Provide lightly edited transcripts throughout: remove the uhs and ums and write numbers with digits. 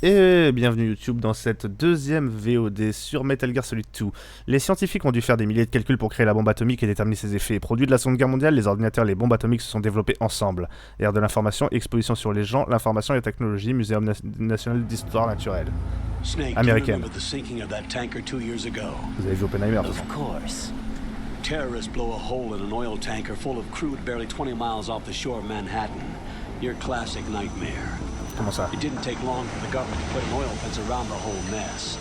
Et bienvenue YouTube dans cette deuxième VOD sur Metal Gear Solid 2. Les scientifiques ont dû faire des milliers de calculs pour créer la bombe atomique et déterminer ses effets. Produit de la Seconde Guerre mondiale, les ordinateurs et les bombes atomiques se sont développés ensemble. Ère de l'information, exposition sur les gens, l'information et la technologie, Muséum national d'histoire naturelle. Snake, Américaine. do you remember the sinking of that tanker 2 years ago? Vous avez vu Oppenheimer, de toute Of façon. course. Terrorists blow a hole in an oil tanker full of crude barely 20 miles off the shore of Manhattan. Your classic nightmare. Comment ça? It didn't take long for the government to put an oil fence around the whole mess.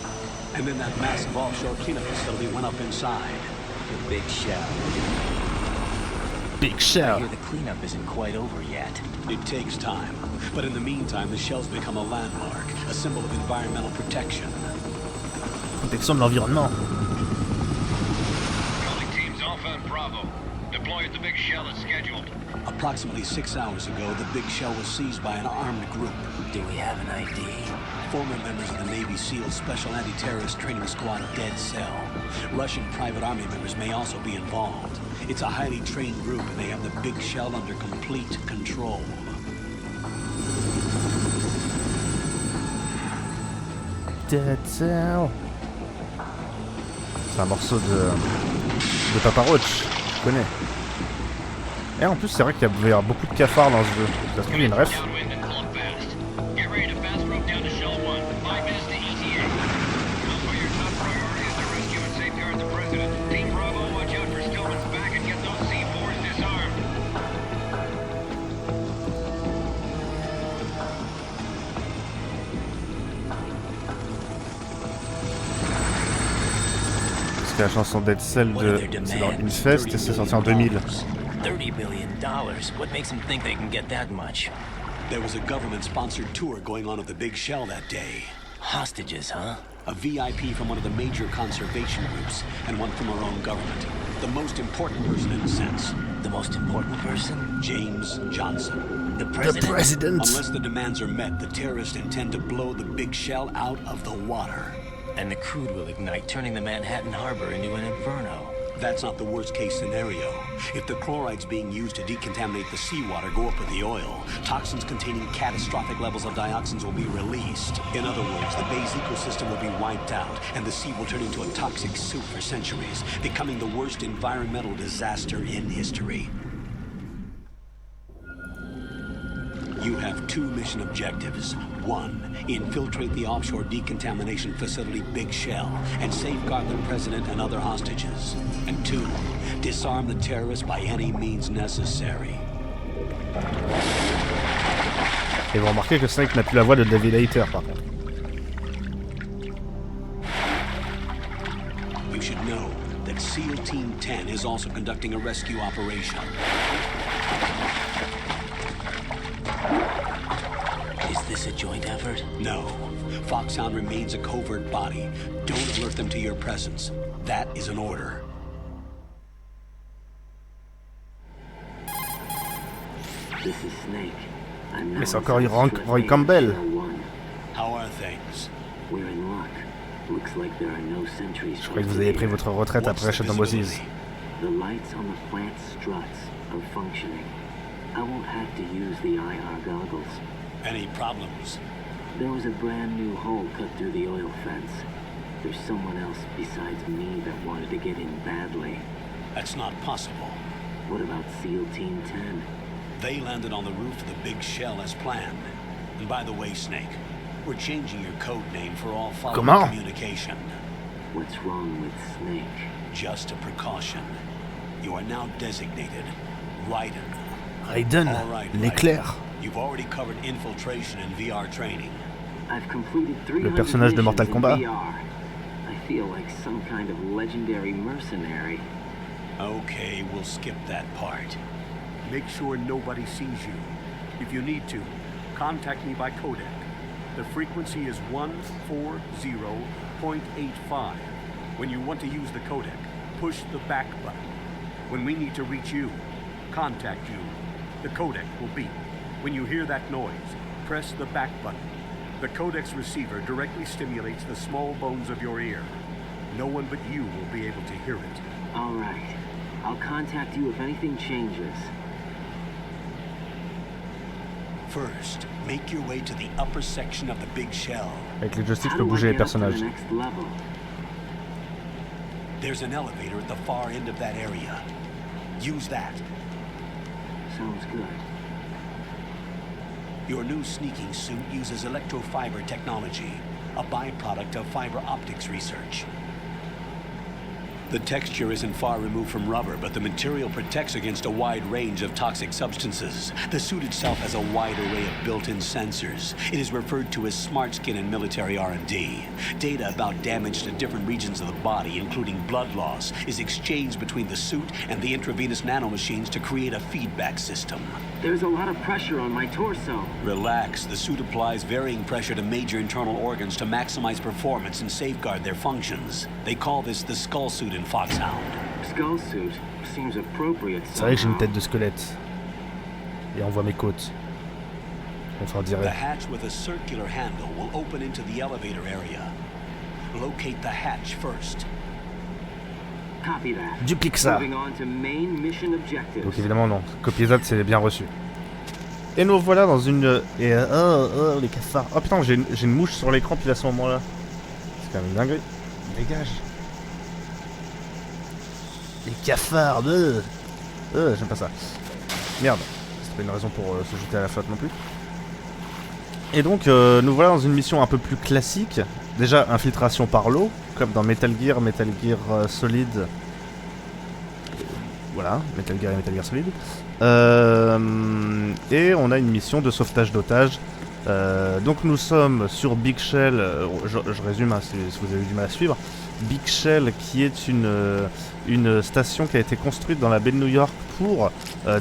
And then that massive offshore cleanup facility went up inside. The big shell. Big I Shell. hear the cleanup isn't quite over yet. It takes time. But in the meantime, the shell's become a landmark, a symbol of environmental protection. Protection de l'environnement. Calling teams Alpha and Bravo. Deploy at the big shell as scheduled. Approximately 6 hours ago, the big shell was seized by an armed group. Do we have an ID? Former members of the Navy SEAL Special Anti-Terrorist Training Squad Dead Cell. Russian private army members may also be involved. It's a highly trained group and they have the big shell under complete control. Dead Cell. C'est un morceau de Papa Roach, je connais. Et en plus, c'est vrai qu'il y a beaucoup de cafards dans ce jeu. Ça se trouve, il y a une ref. Downwind and pull it fast. Get ready to fast rope down to Shell 1. 5 minutes to ETA. Alpha, your top priority is to rescue and safeguard the president. Team Bravo, watch out for Stillman's back and get those C4s disarmed. Parce que la chanson Dead Cell c'est dans Infest et c'est sorti en 2000. $30 billion. What makes them think they can get that much? There was a government-sponsored tour going on at the big shell that day. Hostages, huh? A VIP from one of the major conservation groups and one from our own government. The most important person in a sense. The most important person? James Johnson. The president? President! Unless the demands are met, the terrorists intend to blow the big shell out of the water. And the crude will ignite, turning the Manhattan Harbor into an inferno. That's not the worst-case scenario. If the chlorides being used to decontaminate the seawater go up with the oil, toxins containing catastrophic levels of dioxins will be released. In other words, the bay's ecosystem will be wiped out, and the sea will turn into a toxic soup for centuries, becoming the worst environmental disaster in history. You have 2 mission objectives. 1, infiltrate the offshore decontamination facility Big Shell and safeguard the president and other hostages. And 2, disarm the terrorists by any means necessary. Et vous remarquez que Snake n'a plus la voix de David Hayter par contre. You should know that SEAL Team 10 is also conducting a rescue operation. Is this a joint effort? No, Foxhound remains a covert body. Don't alert them to your presence. That is an order. This is Snake. I'm now Mais c'est encore inside Roy Strip Campbell. Shell 1. How are things? We're in luck. Looks like there are no sentries. Je croyais que vous avez pris votre retraite après Shadow Moses. The lights on the plant struts are functioning. I won't have to use the IR goggles. Any problems? There was a brand new hole cut through the oil fence. There's someone else besides me that wanted to get in badly. That's not possible. What about SEAL Team 10? They landed on the roof of the big shell as planned. And by the way, Snake, we're changing your code name for all following Comment? communication. What's wrong with Snake? Just a precaution. You are now designated Raiden. Raiden, All right, l'éclair. Raiden. You've already covered infiltration and VR training. I've completed 300 Le personnage de Mortal missions in Kombat. VR. I feel like some kind of legendary mercenary. Okay, we'll skip that part. Make sure nobody sees you. If you need to, contact me by codec. The frequency is 140.85. When you want to use the codec, push the back button. When we need to reach you, contact you. The codec will beep. When you hear that noise, press the back button. The codec's receiver directly stimulates the small bones of your ear. No one but you will be able to hear it. All right. I'll contact you if anything changes. First, make your way to the upper section of the big shell. Avec les joysticks, je How peux do I bouger les get up to the personnages. next level? There's an elevator at the far end of that area. Use that. Sounds good. Your new sneaking suit uses electrofiber technology, a byproduct of fiber optics research. The texture isn't far removed from rubber, but the material protects against a wide range of toxic substances. The suit itself has a wide array of built-in sensors. It is referred to as smart skin in military R&D. Data about damage to different regions of the body, including blood loss, is exchanged between the suit and the intravenous nanomachines to create a feedback system. There's a lot of pressure on my torso. Relax. The suit applies varying pressure to major internal organs to maximize performance and safeguard their functions. They call this the skull suit in Foxhound. Skull suit seems appropriate. C'est vrai que j'ai une somehow. tête de squelette. Et on voit mes côtes. Enfin, on The dirait. hatch with a circular handle will open into the elevator area. Locate the hatch first. Copy that. Duplique ça. Moving on to main mission objectives. Donc évidemment non. Copier that, c'est bien reçu. Et nous voilà dans une... Et oh, les cafards. Oh putain, j'ai une mouche sur l'écran puis à ce moment-là. C'est quand même une dinguerie. Dégage. Les cafards, j'aime pas ça. Merde. C'est pas une raison pour se jeter à la flotte non plus. Et donc, nous voilà dans une mission un peu plus classique. Déjà, infiltration par l'eau, comme dans Metal Gear Solid. Voilà, Metal Gear et Metal Gear Solid. Et on a une mission de sauvetage d'otages. Donc nous sommes sur Big Shell, je résume hein, si vous avez du mal à suivre. Big Shell qui est une station qui a été construite dans la baie de New York pour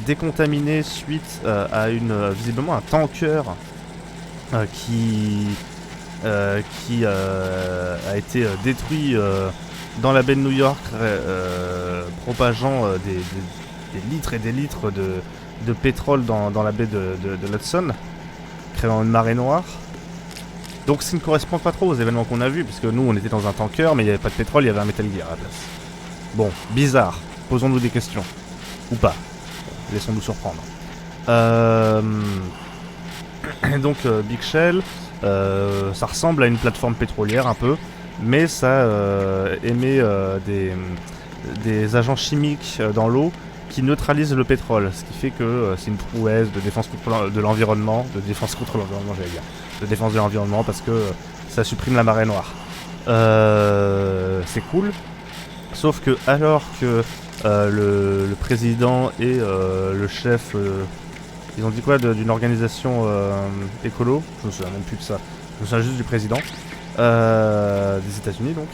décontaminer suite à visiblement un tanker qui a été détruit dans la baie de New York, propageant des litres et des litres de pétrole dans la baie de l'Hudson, créant une marée noire. Donc ça ne correspond pas trop aux événements qu'on a vus, puisque nous on était dans un tanker, mais il n'y avait pas de pétrole, il y avait un Metal Gear à la place. Bon, bizarre, posons-nous des questions. Ou pas, laissons-nous surprendre. Donc Big Shell, ça ressemble à une plateforme pétrolière un peu, mais ça émet des agents chimiques dans l'eau qui neutralisent le pétrole, ce qui fait que c'est une prouesse de défense contre l'environnement, de défense contre l'environnement, j'allais dire, de défense de l'environnement parce que ça supprime la marée noire. C'est cool, sauf que alors que le président et le chef, ils ont dit quoi d'une organisation écolo, je me souviens même plus de ça, je me souviens juste du président des États-Unis donc,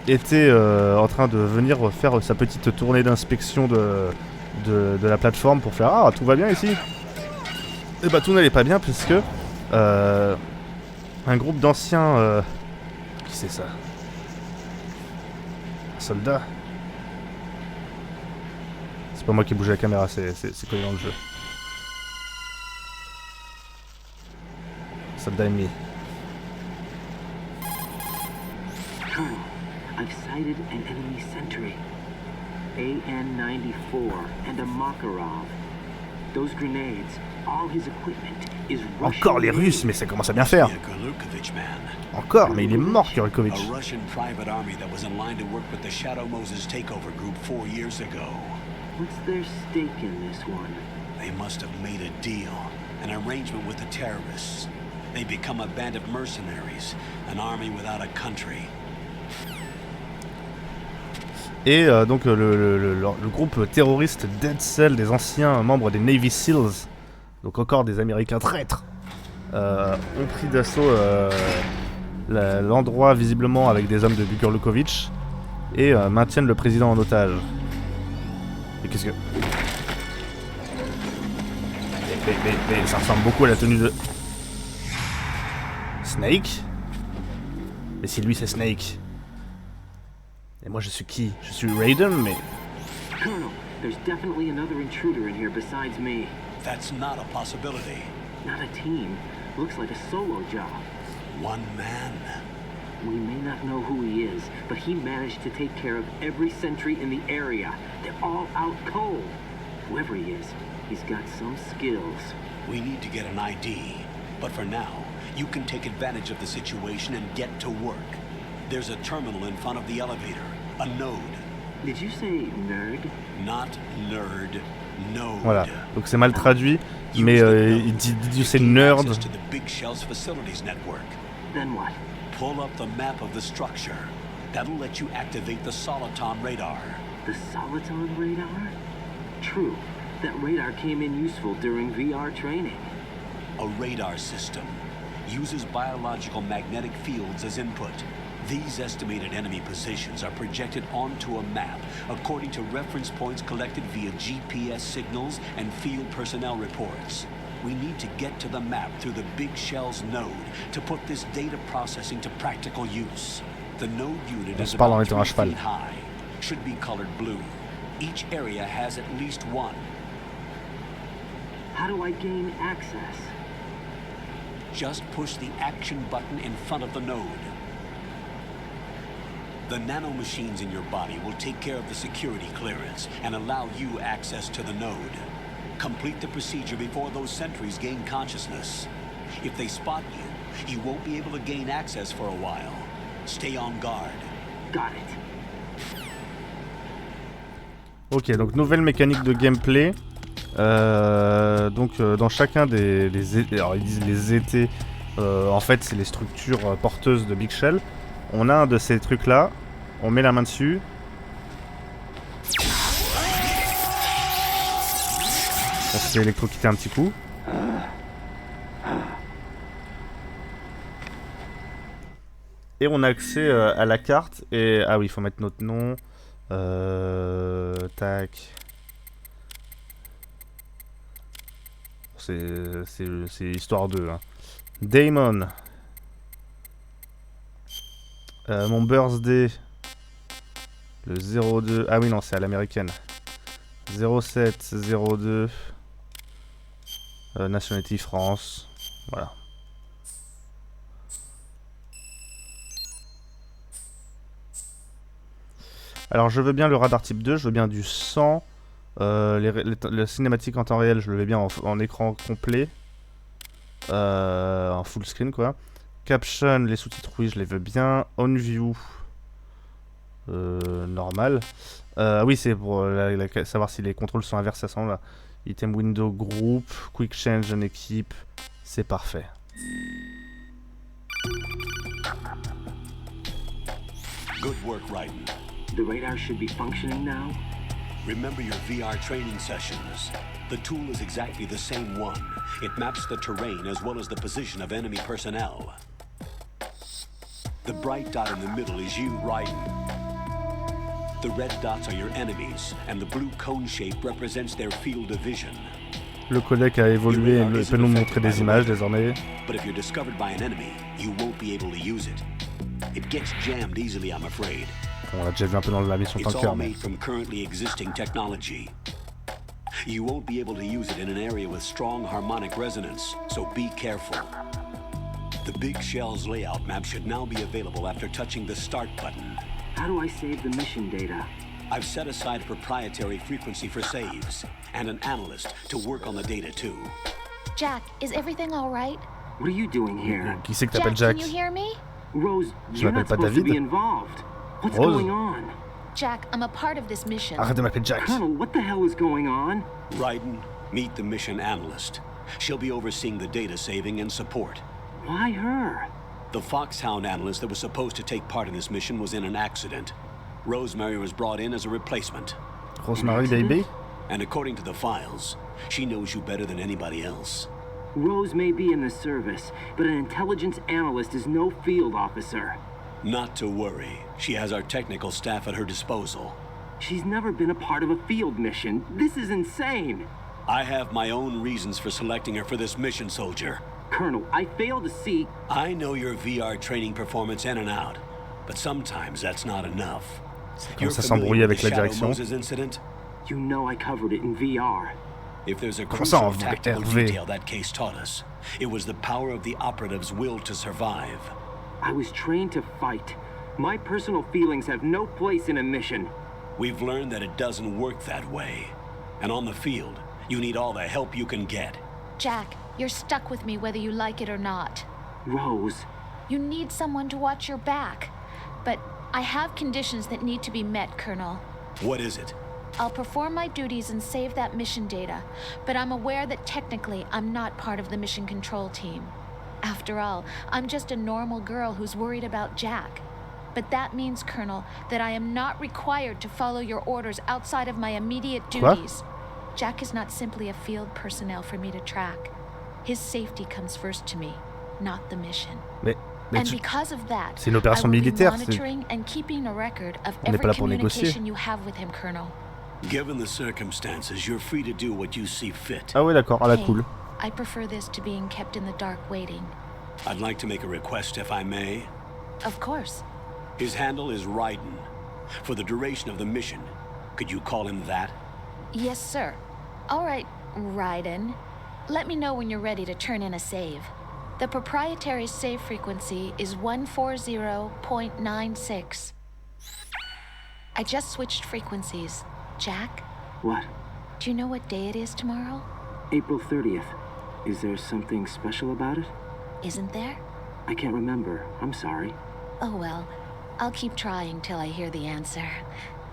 était en train de venir faire sa petite tournée d'inspection de la plateforme pour faire ah tout va bien ici. Et bah tout n'allait pas bien puisque un groupe d'anciens qui c'est ça, un soldat, c'est pas moi qui bouge la caméra, c'est collé dans le jeu, soldat ennemi. I've sighted an enemy sentry. AN-94 and a Makarov. Those grenades, all his equipment is Russian. Encore les Russes, mais ça commence à bien faire. Encore, mais il est mort, Gurkovich. A Russian private army that was in line to work with the Shadow Moses takeover group 4 years ago. What's their stake in this one? They must have made a deal, an arrangement with the terrorists. They become a band of mercenaries, an army without a country. Et donc le groupe terroriste Dead Cell, des anciens membres des Navy Seals, donc encore des Américains traîtres, ont pris d'assaut l'endroit visiblement avec des hommes de Gurkovich et maintiennent le président en otage. Et qu'est-ce que... Mais ça ressemble beaucoup à la tenue de... Snake. Et si lui c'est Snake. Et moi je suis qui? Je suis Raiden, mais... Colonel, there's definitely another intruder in here besides me. That's not a possibility. Not a team. Looks like a solo job. One man. We may not know who he is, but he managed to take care of every sentry in the area. They're all out cold. Whoever he is, He's got some skills. We need to get an ID, but for now, you can take advantage of the situation and get to work. There's a terminal in front of the elevator, a node. Did you say nerd? Not nerd, node. Voilà, donc c'est mal traduit, mais il dit c'est nerd. Access to the Big Shell's facilities network. Then what? Pull up the map of the structure. That'll let you activate the Soliton radar. The Soliton radar? True. That radar came in useful during VR training. A radar system uses biological magnetic fields as input. These estimated enemy positions are projected onto a map according to reference points collected via GPS signals and field personnel reports. We need to get to the map through the Big Shell's node to put this data processing to practical use. The node unit is about 3 feet high, should be colored blue. Each area has at least one. How do I gain access? Just push the action button in front of the node. The nanomachines in your body will take care of the security clearance and allow you access to the node. Complete the procedure before those sentries gain consciousness. If they spot you, you won't be able to gain access for a while. Stay on guard. Got it. Ok, donc nouvelle mécanique de gameplay. Dans chacun alors ils disent les ET, en fait c'est les structures porteuses de Big Shell. On a un de ces trucs là, on met la main dessus. On se fait électrocuter un petit coup. Et on a accès à la carte et... Ah oui, il faut mettre notre nom. Tac. C'est histoire 2. Hein. Damon. Mon birthday. Le 02. Ah oui, non, c'est à l'américaine. 07 02. Nationality France. Voilà. Alors je veux bien le radar type 2, je veux bien du sang. Le cinématique en temps réel, je le veux bien en écran complet. En full screen quoi. Caption, les sous-titres, oui, je les veux bien. On view. Normal. Oui, c'est pour savoir si les contrôles sont inversés à ce moment-là. Item window group, quick change en équipe. C'est parfait. Good work, Raiden. The radar should be functioning now? Remember your VR training sessions. The tool is exactly the same one. It maps the terrain as well as the position of enemy personnel. The bright dot in the middle is you, Raiden. The red dots are your enemies, and the blue cone shape represents their field of vision. Le codec a évolué et peut nous montrer des images désormais. But if you're discovered by an enemy, you won't be able to use it. It gets jammed easily, I'm afraid. On l'a déjà vu un peu dans la mission It's tanker. all made from currently existing technology. You won't be able to use it in an area with strong harmonic resonance, so be careful. The Big Shell's layout map should now be available after touching the start button. How do I save the mission data? I've set aside proprietary frequency for saves, and an analyst to work on the data too. Jack, is everything all right? What are you doing here? Qui c'est que t'appelles Jack? Can you hear me? Rose, Je you're m'appelle not pas supposed to David. be involved. What's Rose. going on? Jack, I'm a part of this mission. Arrête de m'appeler Jack. Colonel, what the hell is going on? Raiden, meet the mission analyst. She'll be overseeing the data saving and support. Why her? The Foxhound analyst that was supposed to take part in this mission was in an accident. Rosemary was brought in as a replacement. Rosemary baby. And according to the files, she knows you better than anybody else. Rose may be in the service, but an intelligence analyst is no field officer. Not to worry. She has our technical staff at her disposal. She's never been a part of a field mission. This is insane. I have my own reasons for selecting her for this mission, soldier. Colonel, I fail to see... I know your VR training performance in and out, but sometimes that's not enough. You're Ça familiar s'embrouille with avec the la Shadow direction. Moses incident? You know I covered it in VR. If there's a Comment ça, en crucial tactical RV? detail that case taught us, it was the power of the operative's will to survive. I was trained to fight. My personal feelings have no place in a mission. We've learned that it doesn't work that way. And on the field, You need all the help you can get. Jack, you're stuck with me whether you like it or not. Rose, You need someone to watch your back. But I have conditions that need to be met, Colonel. What is it? I'll perform my duties and save that mission data, but I'm aware that technically I'm not part of the mission control team. After all, I'm just a normal girl who's worried about Jack. But that means, Colonel, that I am not required to follow your orders outside of my immediate duties. Jack is not simply a field personnel for me to track. His safety comes first to me, not the mission. Mais And because of that, c'est une opération I will be militaire, monitoring and keeping a record of On n'est pas every là pour négocier. communication you have with him, Colonel. Given the circumstances, you're free to do what you see fit. Ah ouais, d'accord, ah la Hey, cool. I prefer this to being kept in the dark waiting. I'd like to make a request, if I may. Of course. His handle is Raiden. For the duration of the mission, could you call him that? Yes, sir. All right, Raiden. Let me know when you're ready to turn in a save. The proprietary save frequency is 140.96. I just switched frequencies. Jack, what? do you know what day it is tomorrow? April 30th. Is there something special about it? Isn't there? I can't remember. I'm sorry. Oh well, I'll keep trying till I hear the answer.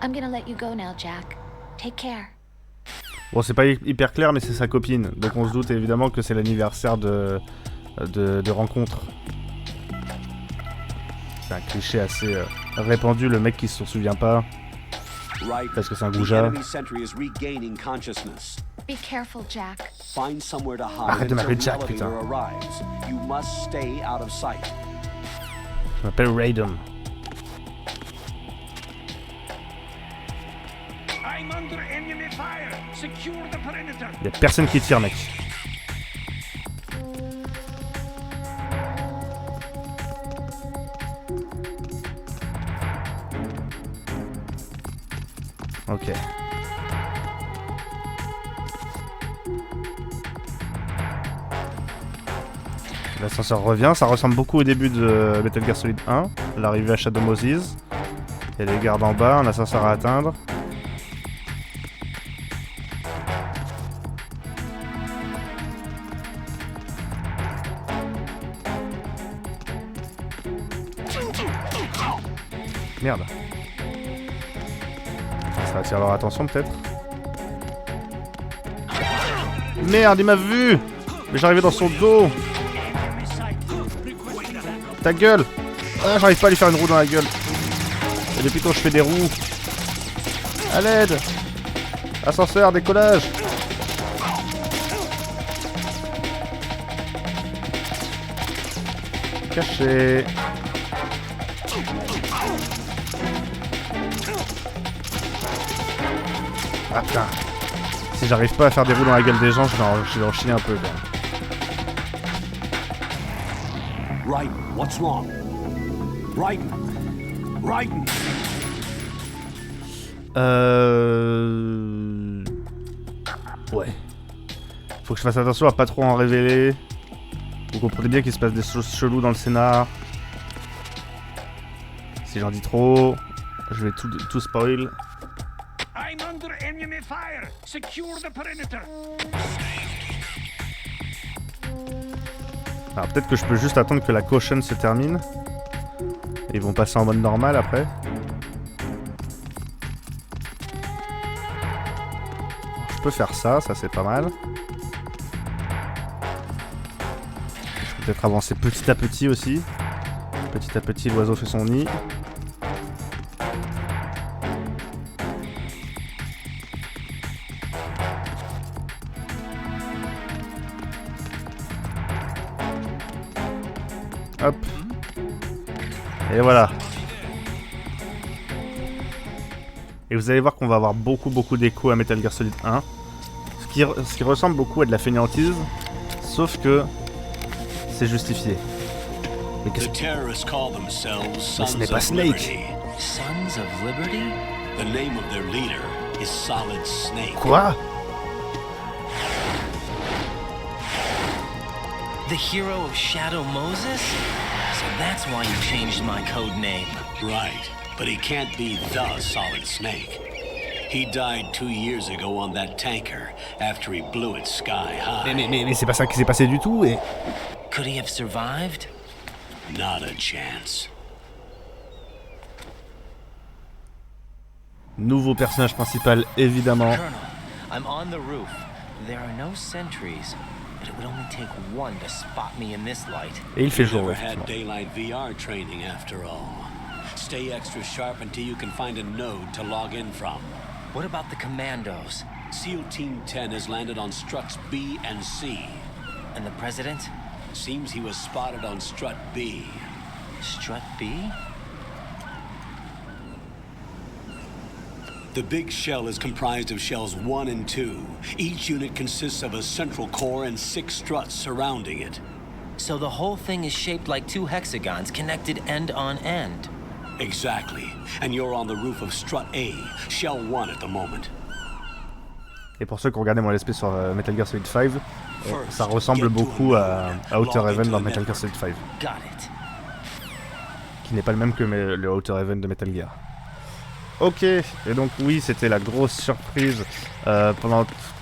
I'm gonna let you go now, Jack. Take care. Bon, c'est pas hyper clair, mais c'est sa copine. Donc on se doute évidemment que c'est l'anniversaire de rencontre. C'est un cliché assez répandu, le mec qui se souvient pas. Parce que c'est un goujat. Be careful, Jack. Find somewhere to hide Arrête de m'appeler until Jack, the putain. elevator arrives. You must stay out of sight. Je m'appelle Raiden. I'm under enemy fire. Secure the perimeter. Y'a personne qui tire, mec. Ok. L'ascenseur revient, ça ressemble beaucoup au début de Metal Gear Solid 1, l'arrivée à Shadow Moses. Il y a des gardes en bas, un ascenseur à atteindre. Merde. Ça attire leur attention peut-être. Merde, il m'a vu! Mais j'arrivais dans son dos! Ta gueule! Ah, j'arrive pas à lui faire une roue dans la gueule. Et depuis quand je fais des roues? À l'aide! Ascenseur, décollage! Caché! Ah putain! Si j'arrive pas à faire des roues dans la gueule des gens, je vais en chier un peu. Raiden, what's wrong? Raiden! Raiden! Ouais. Faut que je fasse attention à pas trop en révéler. Vous comprenez bien qu'il se passe des choses cheloues dans le scénar. Si j'en dis trop, je vais tout spoil. I'm under enemy fire. Secure the perimeter. Alors peut-être que je peux juste attendre que la caution se termine. Et ils vont passer en mode normal après. Je peux faire ça, ça c'est pas mal. Je peux peut-être avancer petit à petit aussi. Petit à petit l'oiseau fait son nid. Hop. Et voilà. Et vous allez voir qu'on va avoir beaucoup d'échos à Metal Gear Solid 1. Ce qui ressemble beaucoup à de la fainéantise. Sauf que c'est justifié. Mais qu'est-ce que... Mais ce n'est pas Snake. Sons of Liberty? The name of their leader is Solid Snake. Quoi? The hero of Shadow Moses? So that's why you changed my code name. Right, but he can't be the Solid Snake. He died 2 years ago on that tanker after he blew it sky high. Mais c'est pas ça qui s'est passé du tout et... Could he have survived? Not a chance. Nouveau personnage principal, évidemment. Colonel, I'm on the roof. There are no sentries, but it would only take one to spot me in this light. Et il fait jour, Never effectivement. had daylight VR training after all. Stay extra sharp until you can find a node to log in from. What about the commandos? SEAL Team 10 has landed on struts B and C. And the president? Seems he was spotted on strut B. Strut B? The big shell is comprised of shells 1 and 2. Each unit consists of a central core and 6 struts surrounding it. So the whole thing is shaped like 2 hexagons connected end on end. Exactly. And you're on the roof of strut A, shell 1 at the moment. Et pour ceux qui ont regardé mon LSP sur Metal Gear Solid 5, ça ressemble beaucoup à Outer Heaven dans Metal Gear Solid 5. Got it. Qui n'est pas le même que le Outer Heaven de Metal Gear. Ok, et donc oui, c'était la grosse surprise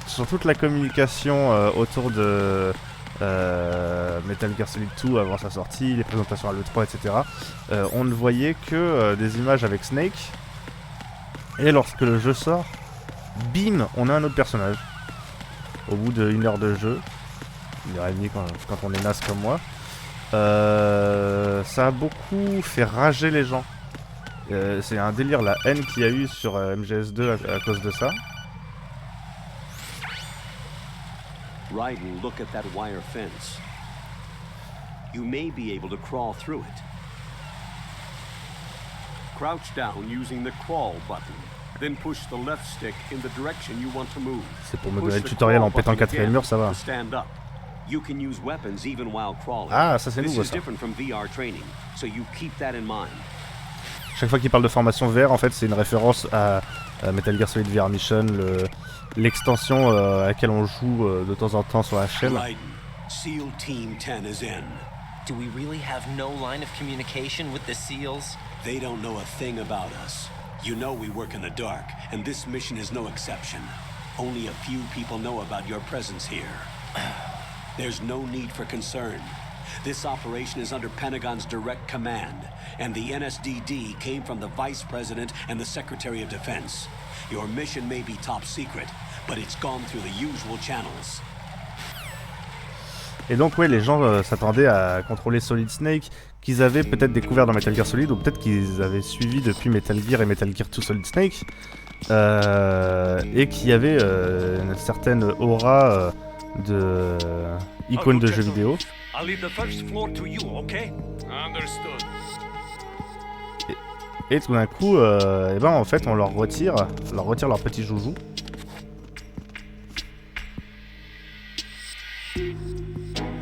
sur toute la communication autour de Metal Gear Solid 2 avant sa sortie, les présentations à l'E3, etc. On ne voyait que des images avec Snake, et lorsque le jeu sort, bim, on a un autre personnage. Au bout d'1 heure de jeu, 1h30 quand on est naze comme moi, ça a beaucoup fait rager les gens. C'est un délire la haine qu'il y a eu sur MGS2 à cause de ça. Raiden, look at that wire fence. You may be able to crawl through it. Crouch down using the crawl button. Then push the left stick in the direction you want to move. C'est pour me donner le tutoriel en pétant le 4ème mur, ça va. Stand up. You can use weapons even while crawling. Ah, ça c'est nouveau This is ça. different from VR training, so you keep that in mind. Chaque fois qu'il parle de formation VR, en fait, c'est une référence à Metal Gear Solid VR Mission, l'extension à laquelle on joue de temps en temps sur la chaîne. Raiden, SEAL Team 10 is in. Do we really have no line of communication with the SEALs? They don't know a thing about us. You know we work in the dark, and this mission is no exception. Only a few people know about your presence here. There's no need for concern. This operation is under Pentagon's direct command, and the NSDD came from the Vice President and the Secretary of Defense. Your mission may be top secret, but it's gone through the usual channels. Et donc, ouais, les gens s'attendaient à contrôler Solid Snake, qu'ils avaient peut-être découvert dans Metal Gear Solid, ou peut-être qu'ils avaient suivi depuis Metal Gear et Metal Gear 2 Solid Snake, et qu'il y avait une certaine aura de icône de jeux vidéo. I'll leave the first floor to you, okay? Understood. Et tout d'un coup, et ben en fait, on leur retire leur petit joujou.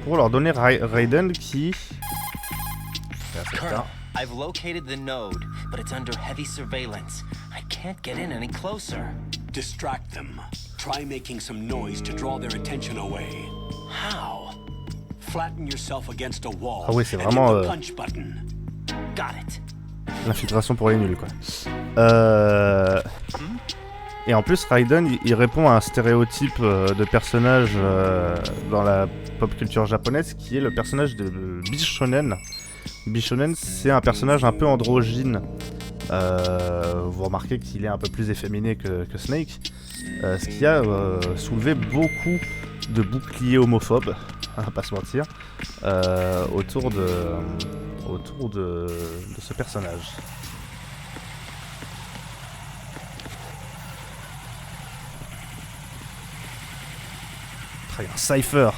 Pour leur donner Raiden qui... Colonel, I've located the node, but it's under heavy surveillance. I can't get in any closer. Distract them. Try making some noise to draw their attention away. How? Flatten yourself against a wall Ah oui, c'est and vraiment, hit the punch button. Got it. L'infiltration pour les nuls, quoi. Et en plus, Raiden, il répond à un stéréotype de personnage dans la pop culture japonaise, qui est le personnage de Bishonen. Bishonen, c'est un personnage un peu androgyne. Vous remarquez qu'il est un peu plus efféminé que Snake, ce qui a soulevé beaucoup de boucliers homophobes, on va pas se mentir, autour de ce personnage. Il y a un cypher.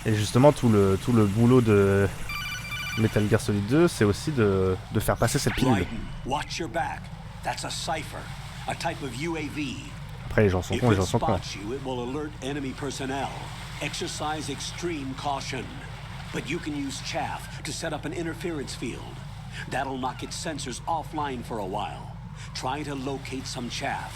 Et justement, tout le boulot de Metal Gear Solid 2, c'est aussi de faire passer cette pilule. Raiden, watch your back. That's a cipher, a type of UAV. Après, les gens sont If cons, les it gens sont cons. spots you, it will alert enemy personnel. Exercise extreme caution. But you can use chaff to set up an interference field. That'll knock its sensors offline for a while. Try to locate some chaff.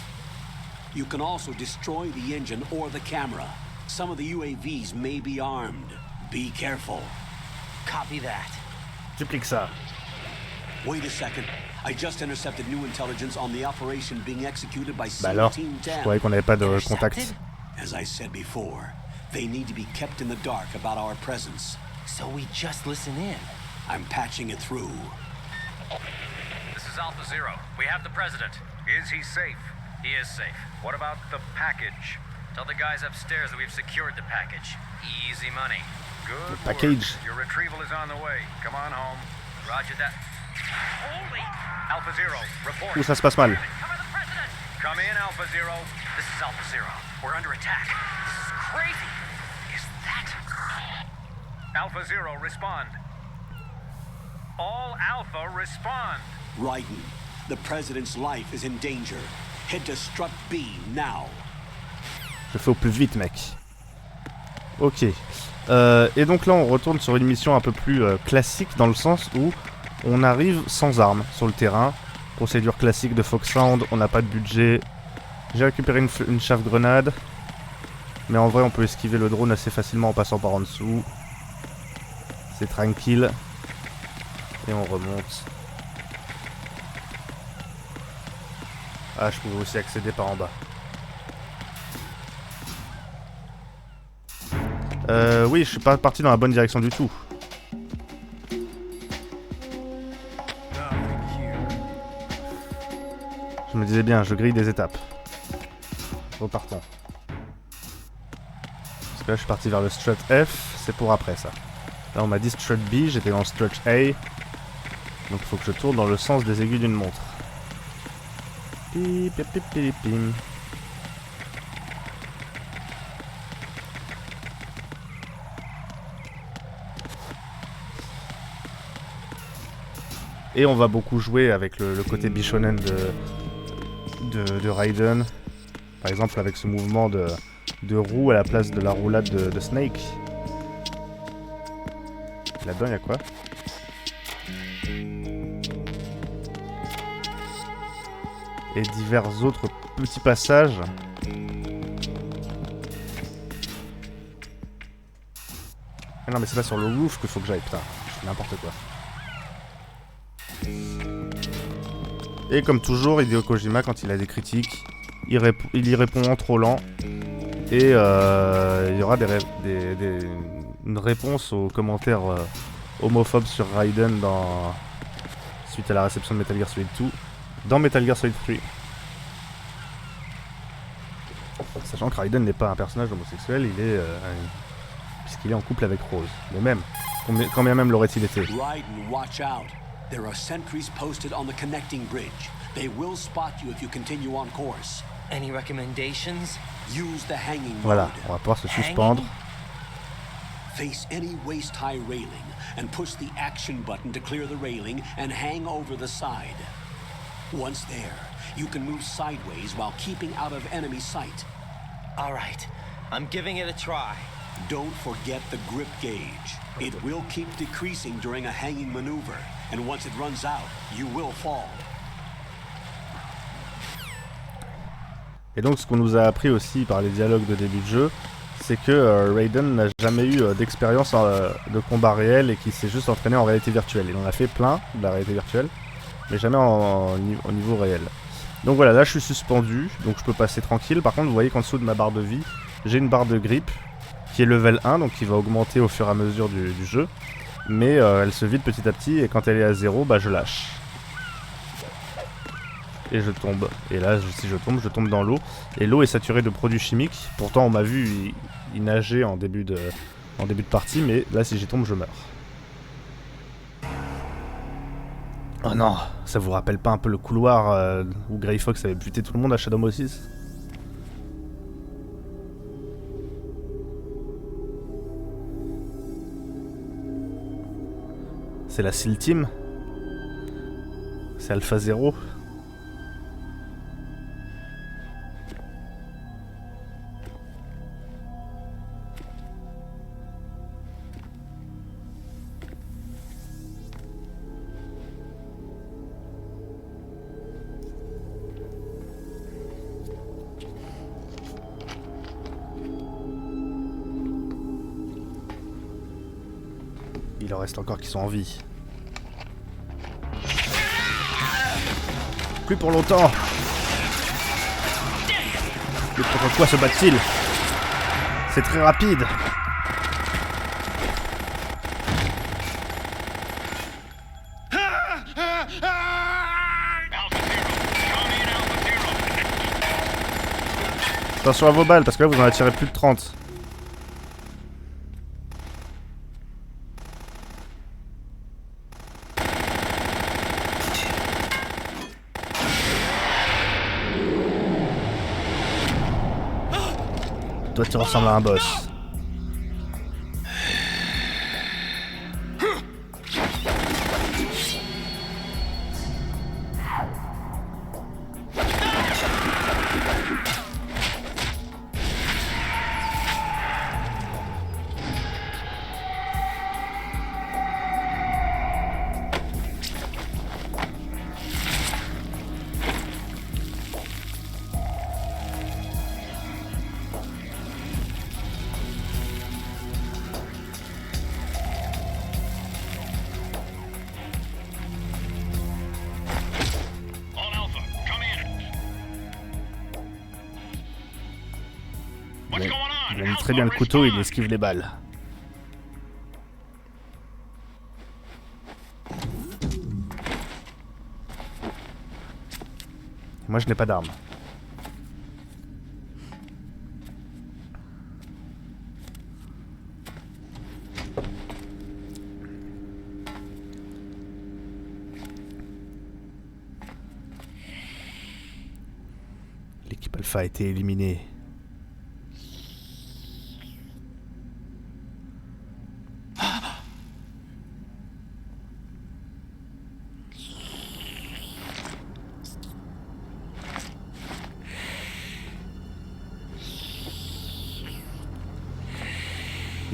You can also destroy the engine or the camera. Some of the UAVs may be armed. Be careful. Copy that. Duplique ça. Wait a second. I just intercepted new intelligence on the operation being executed by Bah alors, Team je 10. croyais qu'on n'avait pas de contact. As I said before, they need to be kept in the dark about our presence. So we just listen in. I'm patching it through. This is Alpha Zero. We have the president. Is he safe? He is safe. What about the package? Tell the guys upstairs that we've secured the package. Easy money. Good package. work. Your retrieval is on the way. Come on home. Roger that. Holy! Alpha Zero, report. Où ça se passe mal. Cover the president. Come in, Alpha Zero. This is Alpha Zero. We're under attack. This is crazy. Is that... Alpha Zero, respond. All Alpha, respond. Raiden, the president's life is in danger. Head to Strut B now. Je fais au plus vite, mec. Ok. Et donc là, on retourne sur une mission un peu plus classique, dans le sens où on arrive sans armes sur le terrain. Procédure classique de Foxhound, on n'a pas de budget. J'ai récupéré une chauffe-grenade. Mais en vrai, on peut esquiver le drone assez facilement en passant par en dessous. C'est tranquille. Et on remonte. Ah, je pouvais aussi accéder par en bas. Oui, je suis pas parti dans la bonne direction du tout. Je me disais bien, je grille des étapes. Repartons. Parce que là, je suis parti vers le strut F, c'est pour après ça. Là, on m'a dit strut B, j'étais dans le strut A. Donc, il faut que je tourne dans le sens des aiguilles d'une montre. Pip, pip, pip, pip, pim. Et on va beaucoup jouer avec le côté bichonen de Raiden. Par exemple avec ce mouvement de roue à la place de la roulade de Snake. Là-dedans, il y a quoi? Et divers autres petits passages. Ah non mais c'est pas sur le roof qu'il faut que j'aille, putain, je fais n'importe quoi. Et comme toujours, Hideo Kojima, quand il a des critiques, il y répond en trollant. Et il y aura une réponse aux commentaires homophobes sur Raiden suite à la réception de Metal Gear Solid 2 dans Metal Gear Solid 3. Sachant que Raiden n'est pas un personnage homosexuel, puisqu'il est en couple avec Rose. Mais même, quand bien même l'aurait-il été. Raiden, watch out. There are sentries posted on the connecting bridge. They will spot you if you continue on course. Any recommendations? Use the hanging Voilà, mode. on va pouvoir se suspendre. Face any waist-high railing and push the action button to clear the railing and hang over the side. Once there, you can move sideways while keeping out of enemy sight. All right, I'm giving it a try. Don't forget the grip gauge. It will keep decreasing during a hanging maneuver, and once it runs out, you will fall. Et donc ce qu'on nous a appris aussi par les dialogues de début de jeu, c'est que Raiden n'a jamais eu d'expérience de combat réel et qu'il s'est juste entraîné en réalité virtuelle. Il en a fait plein de la réalité virtuelle, mais jamais au niveau réel. Donc voilà, là je suis suspendu, donc je peux passer tranquille. Par contre, vous voyez qu'en dessous de ma barre de vie, j'ai une barre de grip qui est level 1, donc qui va augmenter au fur et à mesure du jeu. Mais elle se vide petit à petit, et quand elle est à 0, bah je lâche. Et je tombe. Et là, si je tombe dans l'eau. Et l'eau est saturée de produits chimiques. Pourtant, on m'a vu y nager en début de partie, mais là, si j'y tombe, je meurs. Oh non, ça vous rappelle pas un peu le couloir où Grey Fox avait buté tout le monde à Shadow Moses? C'est la SEAL Team? C'est Alpha Zero? Il en reste encore qui sont en vie. Plus pour longtemps. Mais contre quoi se bat-il? C'est très rapide. Attention à vos balles, parce que là vous en avez tiré plus de 30. Toi tu ressembles à un boss. Il manie très bien le couteau, il esquive les balles. Moi je n'ai pas d'arme. L'équipe Alpha a été éliminée.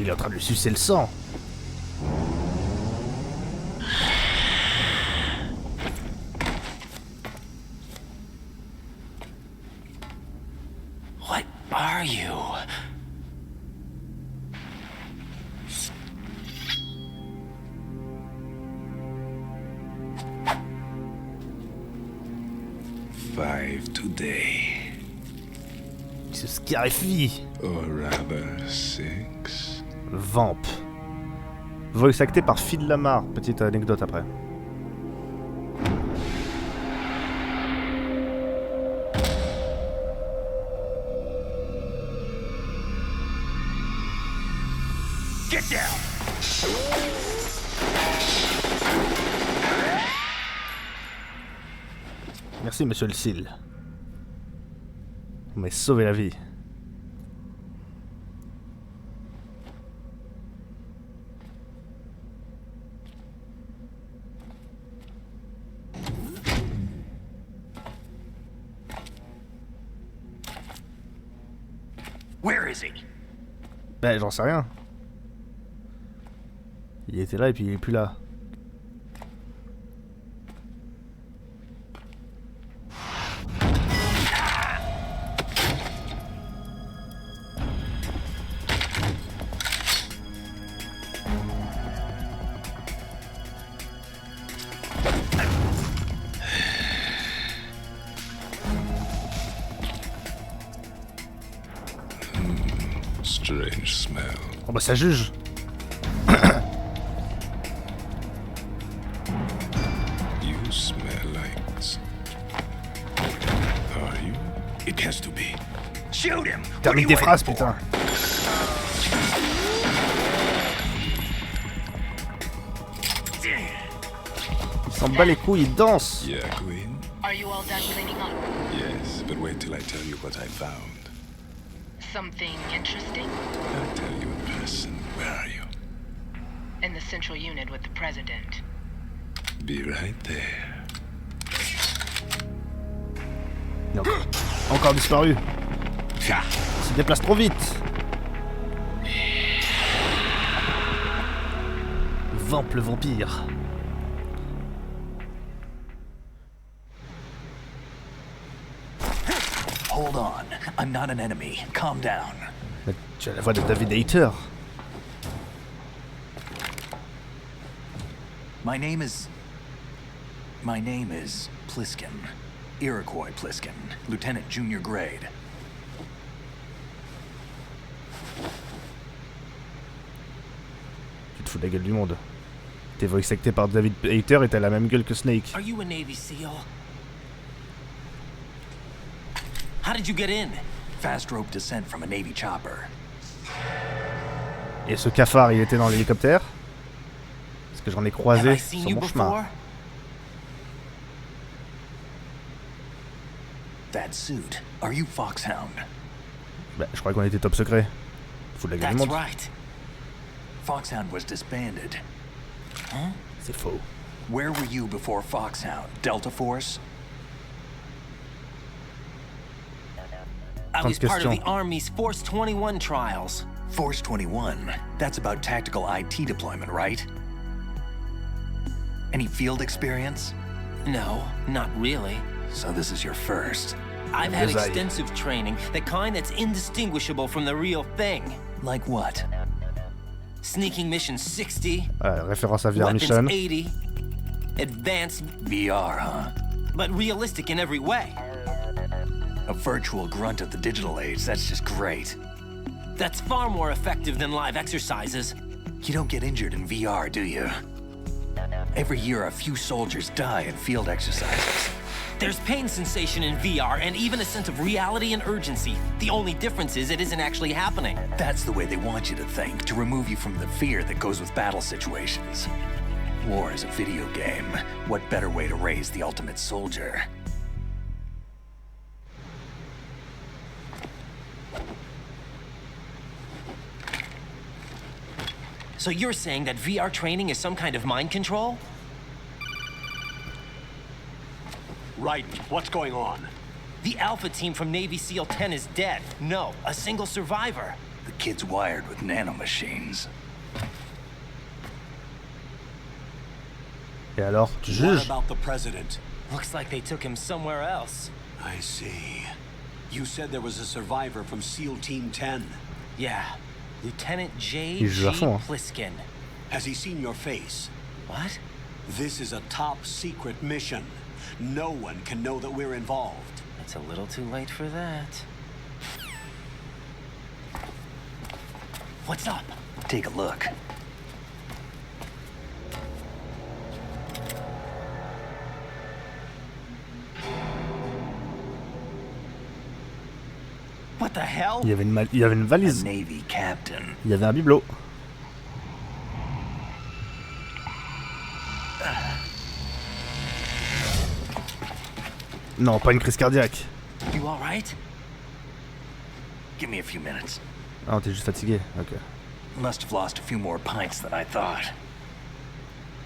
Il est en train de lui sucer le sang. What are you? Five today, Il se scarifie. or rather six. Vamp. Voice acté par Phil Lamar. Petite anecdote après. Get down! Merci monsieur le Sil. Vous m'avez sauvé la vie. Where is he? Ben j'en sais rien. Il était là et puis il est plus là. Strange smell. Oh bah ça juge. You smell like... Are you? It has to be. Shoot him! Termine tes phrases putain. Il s'en bat les couilles, il danse. Yeah, Queen? Are you all done cleaning up? Yes, but wait till I tell you what I found. Something interesting? I'll tell you in person. Where are you? In the central unit with the president. Be right there. Il a encore disparu. Il se déplace trop vite. Vamp le vampire. Hold on. I'm not an enemy. Calm down. Tu as la voix de David Hayter. My name is Pliskin. Iroquois Pliskin, Lieutenant Junior Grade. Tu te fous de la gueule du monde. T'es voice acté par David Hayter et t'as la même gueule que Snake. Are you a Navy SEAL? How did you get in? Fast rope descent from a Navy chopper. Et ce cafard, il était dans l'hélicoptère? Parce que j'en ai Have croisé I seen sur you mon before? chemin. That suit. Are you Foxhound? Bah, je crois qu'on était top secret. Fous de la gueule du That's monde. right. Foxhound was disbanded. Huh? C'est faux. Where were you before Foxhound? Delta Force? I was part of the question. Army's Force 21 trials. Force 21. That's about tactical IT deployment, right? Any field experience? No, not really. So this is your first. I've had Yes, I- extensive training, the kind that's indistinguishable from the real thing. Like what? Sneaking Mission 60, Référence à VR Weapons Mission. 80, advanced, VR, huh? but realistic in every way. A virtual grunt of the digital age, that's just great. That's far more effective than live exercises. You don't get injured in VR, do you? Every year a few soldiers die in field exercises. There's pain sensation in VR and even a sense of reality and urgency. The only difference is it isn't actually happening. That's the way they want you to think, to remove you from the fear that goes with battle situations. War is a video game. What better way to raise the ultimate soldier? So you're saying that VR training is some kind of mind control? Right. What's going on? The Alpha team from Navy SEAL 10 is dead. No, a single survivor. The kid's wired with nanomachines. Et alors, tu What juges? about the president? Looks like they took him somewhere else. I see. You said there was a survivor from SEAL Team 10. Yeah, Lieutenant J. Il joue à G. fond, hein. Pliskin. Has he seen your face? What? This is a top secret mission. No one can know that we're involved. It's a little too late for that. What's up? Take a look. What the hell? Il y avait une A valise. Navy captain. Il y avait un bibelot. Non, pas une crise cardiaque. You all right? Give me a few minutes. Ah, t'es juste fatigué. Ok. Must have lost a few more pints than I thought.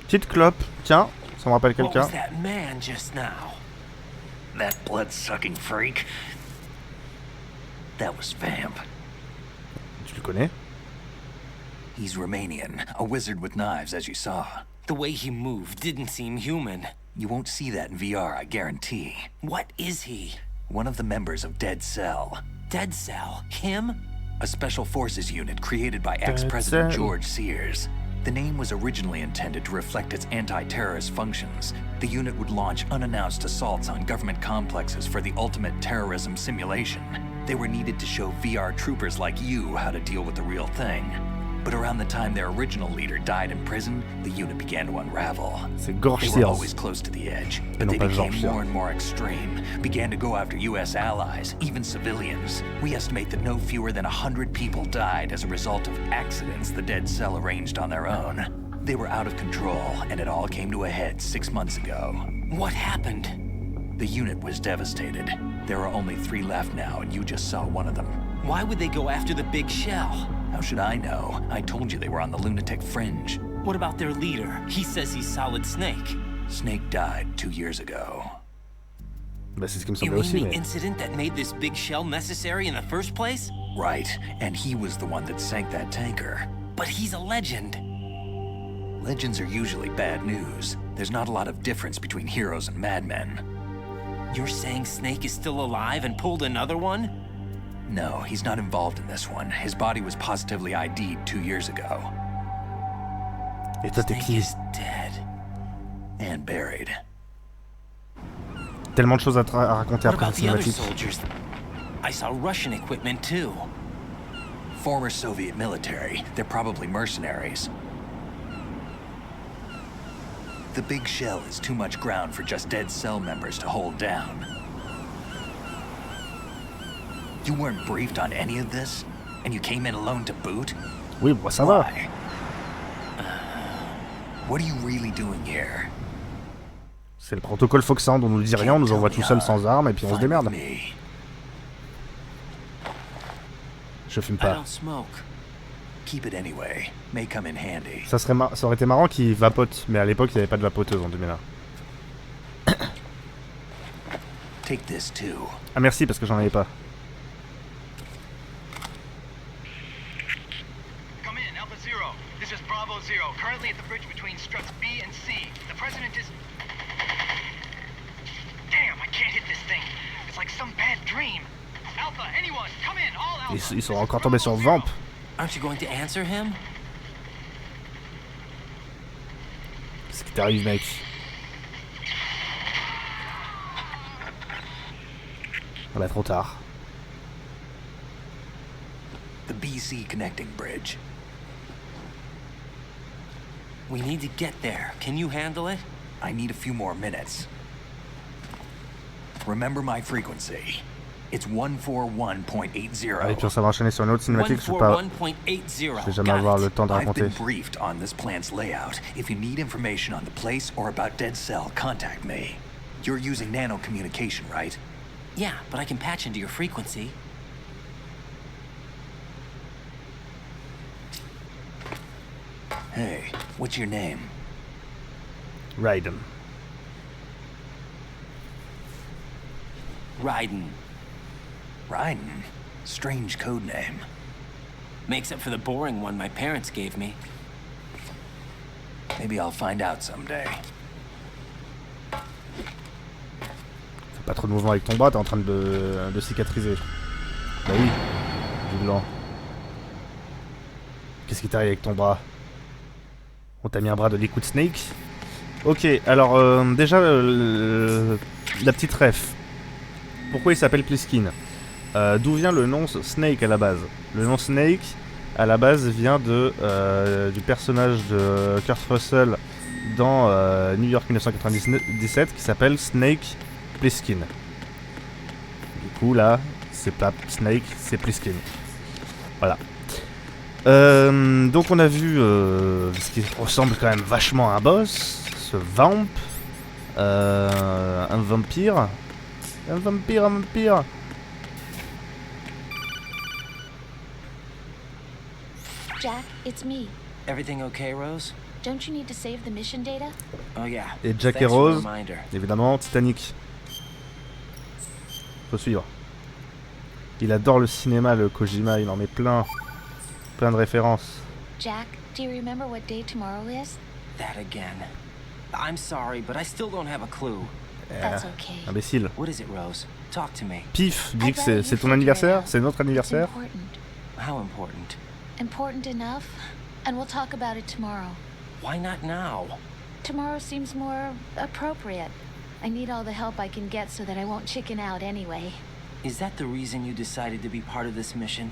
Petite clope. Tiens, ça me rappelle What quelqu'un. was that man just now? That blood-sucking freak. That was Vamp. Tu le connais? He's Romanian, a wizard with knives, as you saw. The way he moved didn't seem human. You won't see that in VR, I guarantee. What is he? One of the members of Dead Cell. Dead Cell? Him? A special forces unit created by ex-President Cell. George Sears. The name was originally intended to reflect its anti-terrorist functions. The unit would launch unannounced assaults on government complexes for the ultimate terrorism simulation. They were needed to show VR troopers like you how to deal with the real thing. But around the time their original leader died in prison, the unit began to unravel. C'est George They were Sears. always close to the edge, but non they pas became George more Sears. and more extreme, began to go after US allies, even civilians. We estimate that no fewer than 100 people died as a result of accidents the Dead Cell arranged on their own. They were out of control, and it all came to a head 6 months ago. What happened? The unit was devastated. There are only 3 left now, and you just saw one of them. Why would they go after the big shell? How should I know? I told you they were on the lunatic fringe. What about their leader? He says he's Solid Snake. Snake died 2 years ago. Bah, c'est ce qui me You semblait mean aussi, the mais... incident that made this big shell necessary in the first place? Right, and he was the one that sank that tanker. But he's a legend. Legends are usually bad news. There's not a lot of difference between heroes and madmen. You're saying Snake is still alive and pulled another one? No, he's not involved in this one. His body was positively ID'd 2 years ago. Et toi, t'es Snake qui? is dead. And buried. Tellement de choses à raconter What après la about the other cinématique. soldiers? I saw Russian equipment too. Former Soviet military. They're probably mercenaries. The big shell is too much ground for just dead cell members to hold down. You weren't briefed on any of this? And you came in alone to boot? Oui, bah ça va. Why? What are you really doing here? C'est le protocole Foxhound, on nous dit rien, on nous envoie tout seul sans armes et puis on se démerde. Je fume I pas. don't smoke. Keep it anyway. May come in handy. Ça aurait été marrant qu'il vapote, mais à l'époque il n'y avait pas de vapoteuse en 2001. Take this too. Ah merci parce que j'en avais pas. Come in, Alpha Zero. This is Bravo Zero. Currently at the bridge between struts B and C. The president is... Damn, I can't hit this thing. It's like some bad dream. Alpha, anyone, come in, all Alpha. Ils sont encore tombés sur Vamp. Aren't you going to answer him? Qu'est-ce qui t'arrive, mec? Ah bah trop tard. The BC connecting bridge. We need to get there. Can you handle it? I need a few more minutes. Remember my frequency. It's 141.80. Ah, et puis ça va enchaîner sur une autre cinématique, je vais jamais avoir le temps de I've raconter. been briefed on this plant's layout. If you need information on the place or about Dead Cell, contact me. You're using nano communication, right? Yeah, but I can patch into your frequency. Hey, what's your name? Raiden. Raiden. Raiden? Strange code name. Makes up for the boring one my parents gave me. Maybe I'll find out someday. Fais pas trop de mouvements avec ton bras, t'es en train de cicatriser. Bah oui, du blanc. Qu'est-ce qui t'arrive avec ton bras? On t'a mis un bras de Liquid Snake. Ok, alors déjà la petite ref. Pourquoi il s'appelle Pliskin? D'où vient le nom Snake à la base? Le nom Snake à la base vient du personnage de Kurt Russell dans New York 1997 qui s'appelle Snake Plissken. Du coup là, c'est pas Snake, c'est Plissken. Voilà. Donc on a vu ce qui ressemble quand même vachement à un boss, ce Vamp, un vampire. Un vampire. Jack, it's me. Everything okay, Rose? Don't you need to save the mission data? Oh yeah. Et Jack et Thanks for the Rose, reminder. évidemment, Titanic. Faut suivre. Il adore le cinéma, le Kojima, il en met plein de références. Jack, do you remember what day tomorrow is? That again. I'm sorry, but I still don't have a clue. That's okay. Imbécile. What is it, Rose? Talk to me. Pif, dit que c'est ton anniversaire, c'est notre It's anniversaire. important. How important? Important enough, and we'll talk about it tomorrow. Why not now? Tomorrow seems more appropriate. I need all the help I can get so that I won't chicken out anyway. Is that the reason you decided to be part of this mission?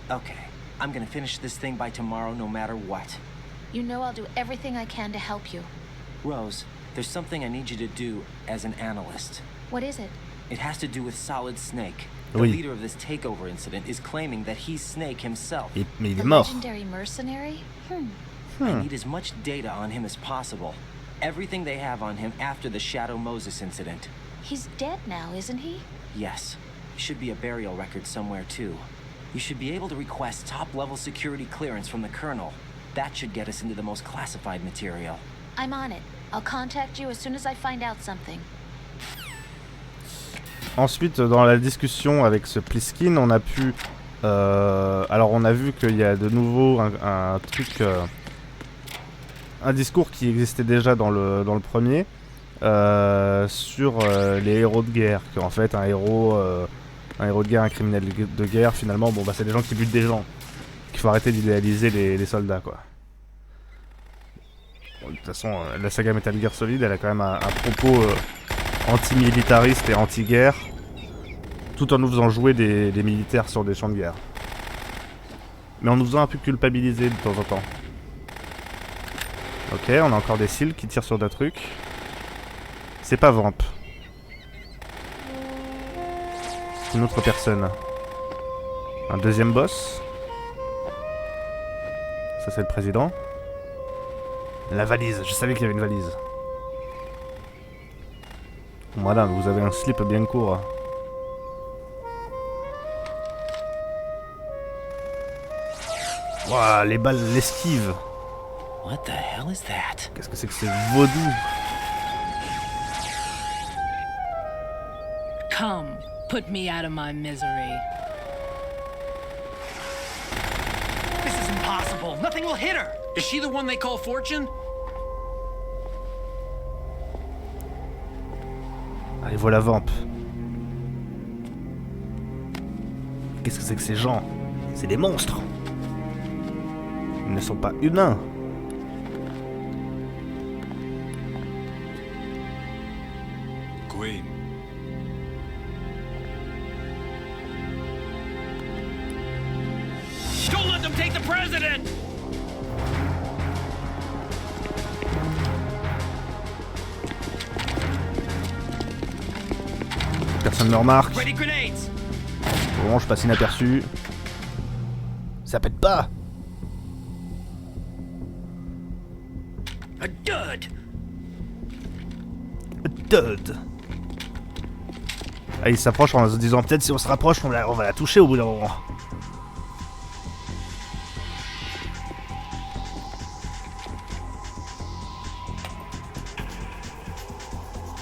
Okay, I'm gonna finish this thing by tomorrow no matter what. You know I'll do everything I can to help you. Rose, there's something I need you to do as an analyst. What is it? It has to do with Solid Snake. The Oui. leader of this takeover incident is claiming that he's Snake himself. Mais il est The mort. legendary mercenary? I need as much data on him as possible. Everything they have on him after the Shadow Moses incident. He's dead now, isn't he? Yes. Should be a burial record somewhere too. You should be able to request top-level security clearance from the Colonel. That should get us into the most classified material. I'm on it. I'll contact you as soon as I find out something. Ensuite, dans la discussion avec ce Pliskin, on a pu... alors on a vu qu'il y a de nouveau un truc... un discours qui existait déjà dans le premier, sur les héros de guerre. Qu'en fait, un héros de guerre, un criminel de guerre, finalement, bon bah c'est des gens qui butent des gens. Qu'il faut arrêter d'idéaliser les soldats, quoi. Bon, de toute façon, la saga Metal Gear Solid, elle a quand même un propos anti-militariste et anti-guerre, tout en nous faisant jouer des militaires sur des champs de guerre. Mais en nous faisant un peu culpabiliser de temps en temps. Ok, on a encore des cils qui tirent sur des trucs. C'est pas Vamp. C'est une autre personne. Un deuxième boss. Ça c'est le président. La valise, je savais qu'il y avait une valise. Voilà, vous avez un slip bien court. Waouh, les balles l'esquive. What the hell is that? Qu'est-ce que c'est que ce vaudou? Come, put me out of my misery. This is impossible. Nothing will hit her. Is she the one they call Fortune? Allez, voilà Vamp. Qu'est-ce que c'est que ces gens? C'est des monstres. Ils ne sont pas humains. QUOI. Don't let them take the president! Personne ne me remarque. Ready grenades! Bon, je passe inaperçu. Ça pète pas. A dud! Dud. Ah, il s'approche en se disant peut-être si on se rapproche, on va la toucher au bout d'un moment.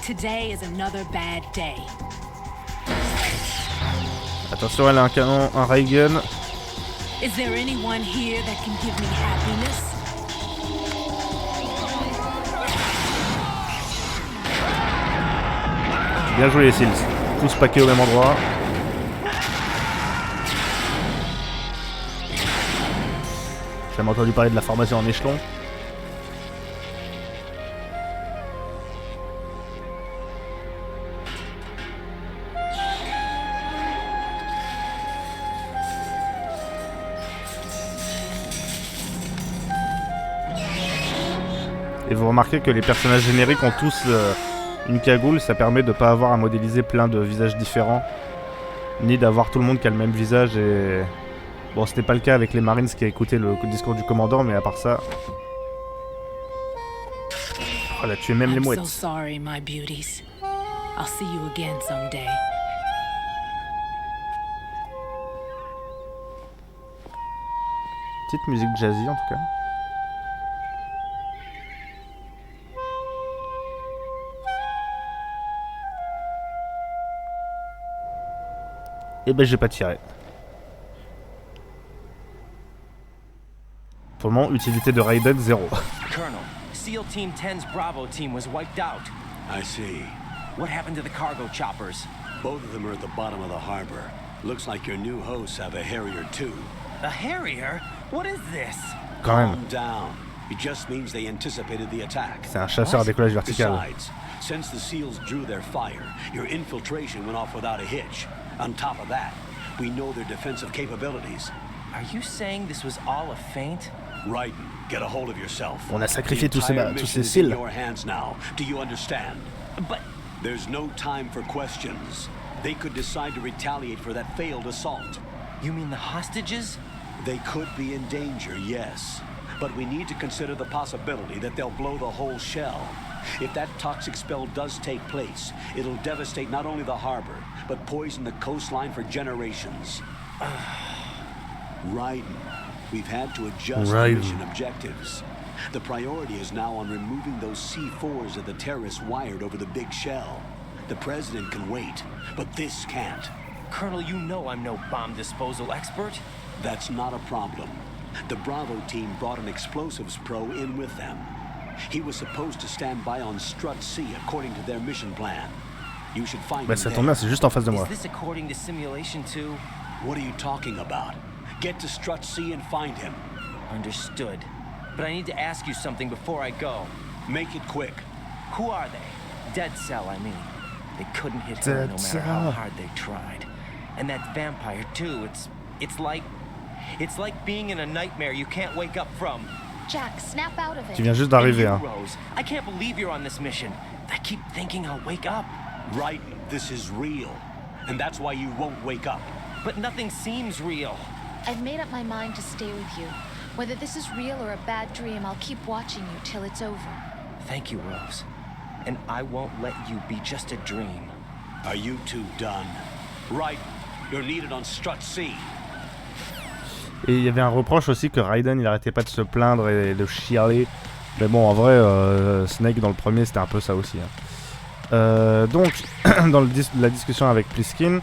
Today is another bad day. Attention, elle a un canon, un ray gun. Is there anyone here that can give me happiness? Bien joué les Seals. Tous paqués au même endroit. J'ai jamais entendu parler de la formation en échelon. Et vous remarquez que les personnages génériques ont tous une cagoule, ça permet de pas avoir à modéliser plein de visages différents, ni d'avoir tout le monde qui a le même visage. Et bon, c'était pas le cas avec les Marines qui a écouté le discours du commandant, mais à part ça, oh, elle a tué même les mouettes. I'm so sorry, my beauties. I'll see you again someday. Petite musique jazzy en tout cas. Et ben j'ai pas tiré. Pour le moment, utilité de Raiden 0. Colonel, SEAL Team 10's Bravo team was wiped out. I see. What happened to the cargo choppers? Both of them are at the bottom of the harbor. Looks like your new hosts have a Harrier too. A Harrier? What is this? Quand même. Calm down. It just means they anticipated the attack. C'est un chasseur à décollage vertical. Besides, since the SEALs drew their fire, your infiltration went off without a hitch. On top of that, we know their defensive capabilities. Are you saying this was all a feint? Raiden, get a hold of yourself. On a sacrifié tous ces mission is cils. in your hands now. Do you understand? But There's no time for questions. They could decide to retaliate for that failed assault. you mean the hostages? They could be in danger, yes. But we need to consider the possibility that they'll blow the whole shell. If that toxic spell does take place, it'll devastate not only the harbor, but poison the coastline for generations. Raiden, we've had to adjust the mission objectives. The priority is now on removing those C4s that the terrorists wired over the big shell. The president can wait, but this can't. Colonel, you know I'm no bomb disposal expert. That's not a problem. The Bravo team brought an explosives pro in with them. He was supposed to stand by on Strut C according to their mission plan. You should find him Ça there. tombe bien, c'est juste en face de moi. Is this according to simulation 2? What are you talking about? Get to Strut C and find him. Understood. But I need to ask you something before I go. Make it quick. Who are they? Dead Cell, I mean. They couldn't hit her no matter how hard they tried. And that vampire too, it's like being in a nightmare you can't wake up from. Jack, snap out of it. Tu viens juste d'arriver, hein. Rose, I can't believe you're on this mission. I keep thinking I'll wake up. Right, this is real. And that's why you won't wake up. But nothing seems real. I've made up my mind to stay with you. Whether this is real or a bad dream, I'll keep watching you till it's over. Thank you, Rose. And I won't let you be just a dream. Are you two done? Right, you're needed on Strut C. Et il y avait un reproche aussi que Raiden il arrêtait pas de se plaindre et de chialer. Mais bon, en vrai, Snake dans le premier c'était un peu ça aussi. Hein. Donc, dans la discussion avec Pliskin,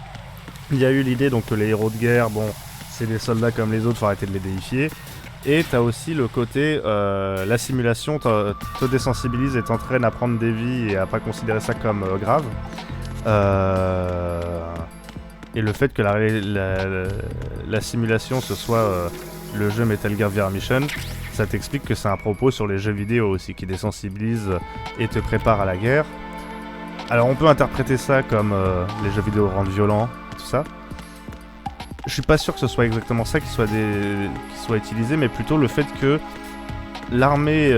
il y a eu l'idée donc, que les héros de guerre, bon, c'est des soldats comme les autres, faut arrêter de les déifier. Et t'as aussi le côté, la simulation te désensibilise et t'entraîne à prendre des vies et à pas considérer ça comme grave. Et le fait que la simulation ce soit le jeu Metal Gear VR Mission, ça t'explique que c'est un propos sur les jeux vidéo aussi, qui désensibilise et te prépare à la guerre. Alors on peut interpréter ça comme les jeux vidéo rendent violents, tout ça. Je suis pas sûr que ce soit exactement ça qui soit utilisé, mais plutôt le fait que l'armée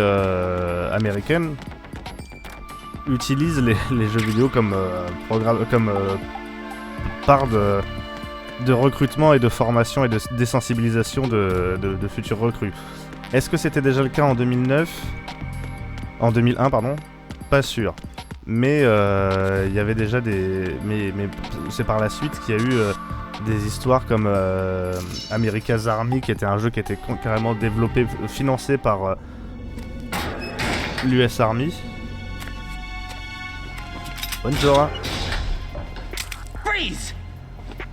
américaine utilise les jeux vidéo comme part de recrutement et de formation et de désensibilisation de futurs recrues. Est-ce que c'était déjà le cas en 2001, pardon ? Pas sûr. Mais il y avait déjà mais c'est par la suite qu'il y a eu des histoires comme America's Army, qui était un jeu qui était carrément développé, financé par l'US Army. Bonjour. Freeze!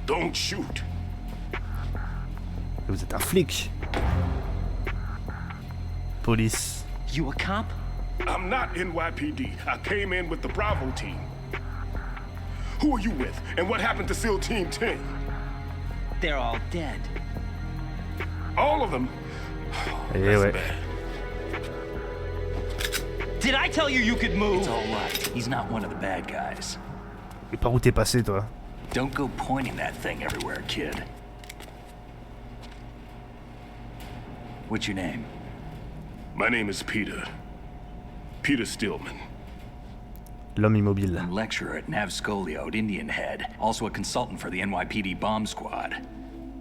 Don't shoot. Vous êtes un flic. Police. You a cop? I'm not NYPD. I came in with the Bravo team. Who are you with? And what happened to SEAL Team 10? They're all dead. All of them? Eh ouais. Did I tell you could move? It's all right. He's not one of the bad guys. Et par où t'es passé, toi? Don't go pointing that thing everywhere, kid. What's your name? My name is Peter. Peter Stillman. L'homme immobile. I'm lecturer at Navscolio at Indian Head, also a consultant for the NYPD bomb squad.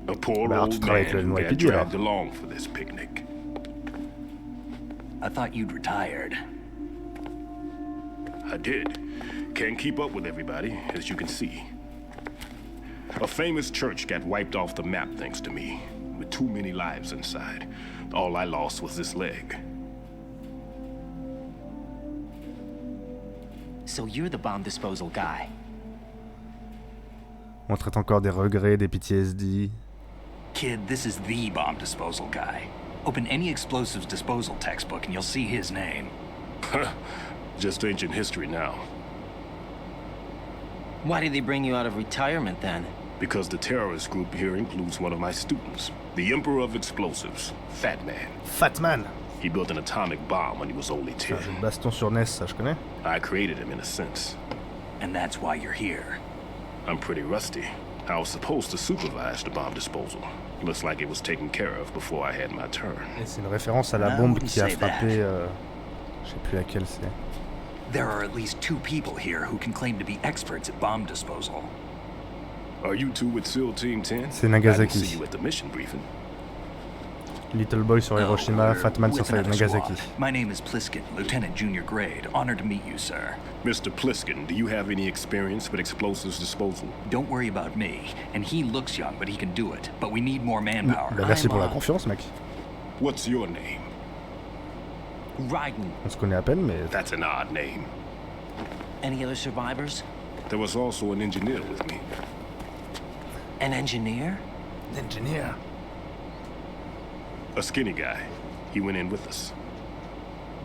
A poor old man who got dragged along for this picnic. I thought you'd retired. I did. Can't keep up with everybody, as you can see. A famous church got wiped off the map thanks to me, with too many lives inside. All I lost was this leg. So you're the bomb disposal guy. On traite encore des regrets, des PTSD. Kid, this is the bomb disposal guy. Open any explosives disposal textbook and you'll see his name. Just ancient history now. Why did they bring you out of retirement then? Because the terrorist group here includes one of my students, the Emperor of Explosives, Fat Man. Fat Man. He built an atomic bomb when he was only 10. Un baston sur NES, ça je connais. I created him in a sense. And that's why you're here. I'm pretty rusty. I was supposed to supervise the bomb disposal. Looks like it was taken care of before I had my turn. Et c'est une référence à la bombe qui a frappé... je sais plus laquelle c'est. There are at least 2 people here who can claim to be experts at bomb disposal. Are you two with SEAL Team 10? C'est Nagasaki. I didn't see you at the mission briefing. Little Boy sur Hiroshima, Fat Man sur Nagasaki. My name is Pliskin, Lieutenant Junior Grade. Honored to meet you, sir. Mr. Pliskin, do you have any experience with explosives disposal? Don't worry about me. And he looks young, but he can do it. But we need more manpower. Merci pour la confiance, mec. What's your name? Raiden. On se connaît à peine, mais... That's an odd name. Any other survivors? There was also an engineer with me. An engineer? An engineer. A skinny guy. He went in with us.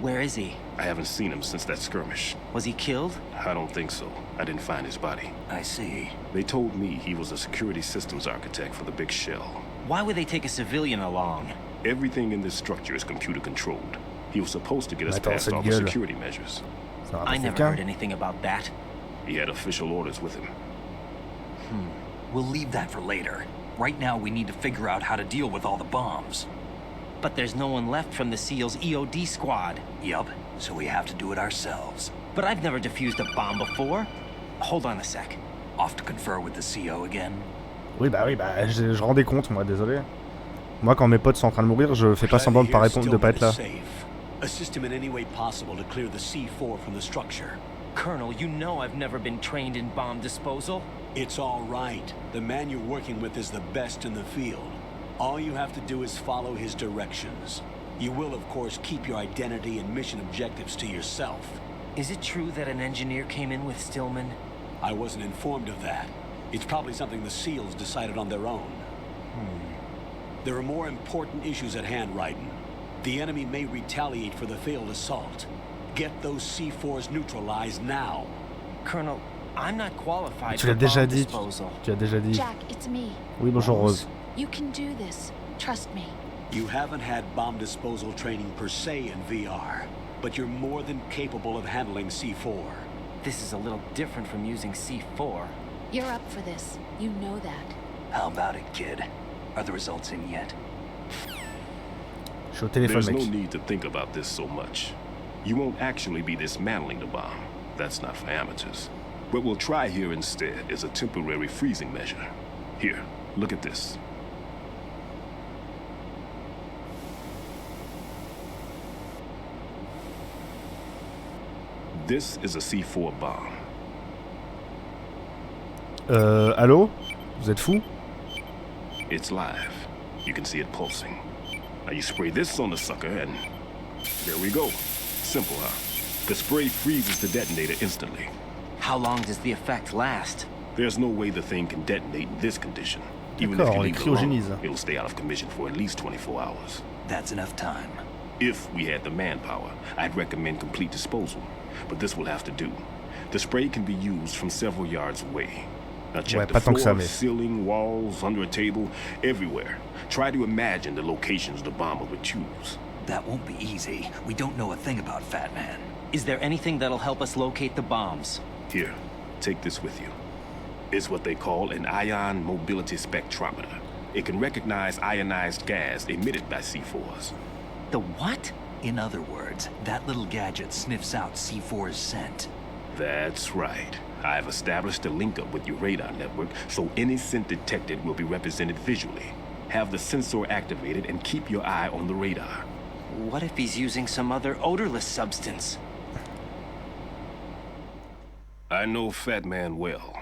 Where is he? I haven't seen him since that skirmish. Was he killed? I don't think so. I didn't find his body. I see. They told me he was a security systems architect for the big shell. Why would they take a civilian along? Everything in this structure is computer controlled. He was supposed to get us past all the security measures. I never heard anything about that. He had official orders with him. We'll leave that for later. Right now, we need to figure out how to deal with all the bombs. But there's no one left from the SEAL's EOD squad. Yup, so we have to do it ourselves. But I've never defused a bomb before. Hold on a sec. Off to confer with the CO again? Oui, je rendais compte, moi, désolé. Moi, quand mes potes sont en train de mourir, je fais pas semblant de pas répondre, de pas être là. Assist him in any way possible to clear the C4 from the structure. Colonel, you know I've never been trained in bomb disposal. It's all right. The man you're working with is the best in the field. All you have to do is follow his directions. You will, of course, keep your identity and mission objectives to yourself. Is it true that an engineer came in with Stillman? I wasn't informed of that. It's probably something the SEALs decided on their own. There are more important issues at hand, Raiden. The enemy may retaliate for the failed assault. Get those C4s neutralized now. Colonel, I'm not qualified Tu for l'as déjà bomb dit. disposal. Tu as déjà dit. Jack, it's me. Oui, bonjour Rose. You can do this. Trust me. You haven't had bomb disposal training per se in VR, but you're more than capable of handling C4. This is a little different from using C4. You're up for this. You know that. How about it, kid? Are the results in yet? Je suis au téléphone, There's no mec. need to think about this so much. You won't actually be dismantling the bomb. That's not for amateurs. What we'll try here instead is a temporary freezing measure. Here, look at this. This is a C4 bomb. Allô? Vous êtes fous? It's live. You can see it pulsing. Now you spray this on the sucker and there we go. Simple, huh? The spray freezes the detonator instantly. How long does the effect last? There's no way the thing can detonate in this condition. Even if D'accord, you on leave les it alone, cryogénise. it'll stay out of commission for at least 24 hours. That's enough time. If we had the manpower, I'd recommend complete disposal. But this will have to do. The spray can be used from several yards away. Now check Ouais, the pas tant que ça, floor, mais... ceiling, walls, under a table, everywhere. Try to imagine the locations the bomber would choose. That won't be easy. We don't know a thing about Fat Man. Is there anything that'll help us locate the bombs? Here, take this with you. It's what they call an ion mobility spectrometer. It can recognize ionized gas emitted by C4s. The what? In other words, that little gadget sniffs out C4's scent. That's right. I've established a link-up with your radar network, so any scent detected will be represented visually. Have the sensor activated and keep your eye on the radar. What if he's using some other odorless substance? I know Fat Man well.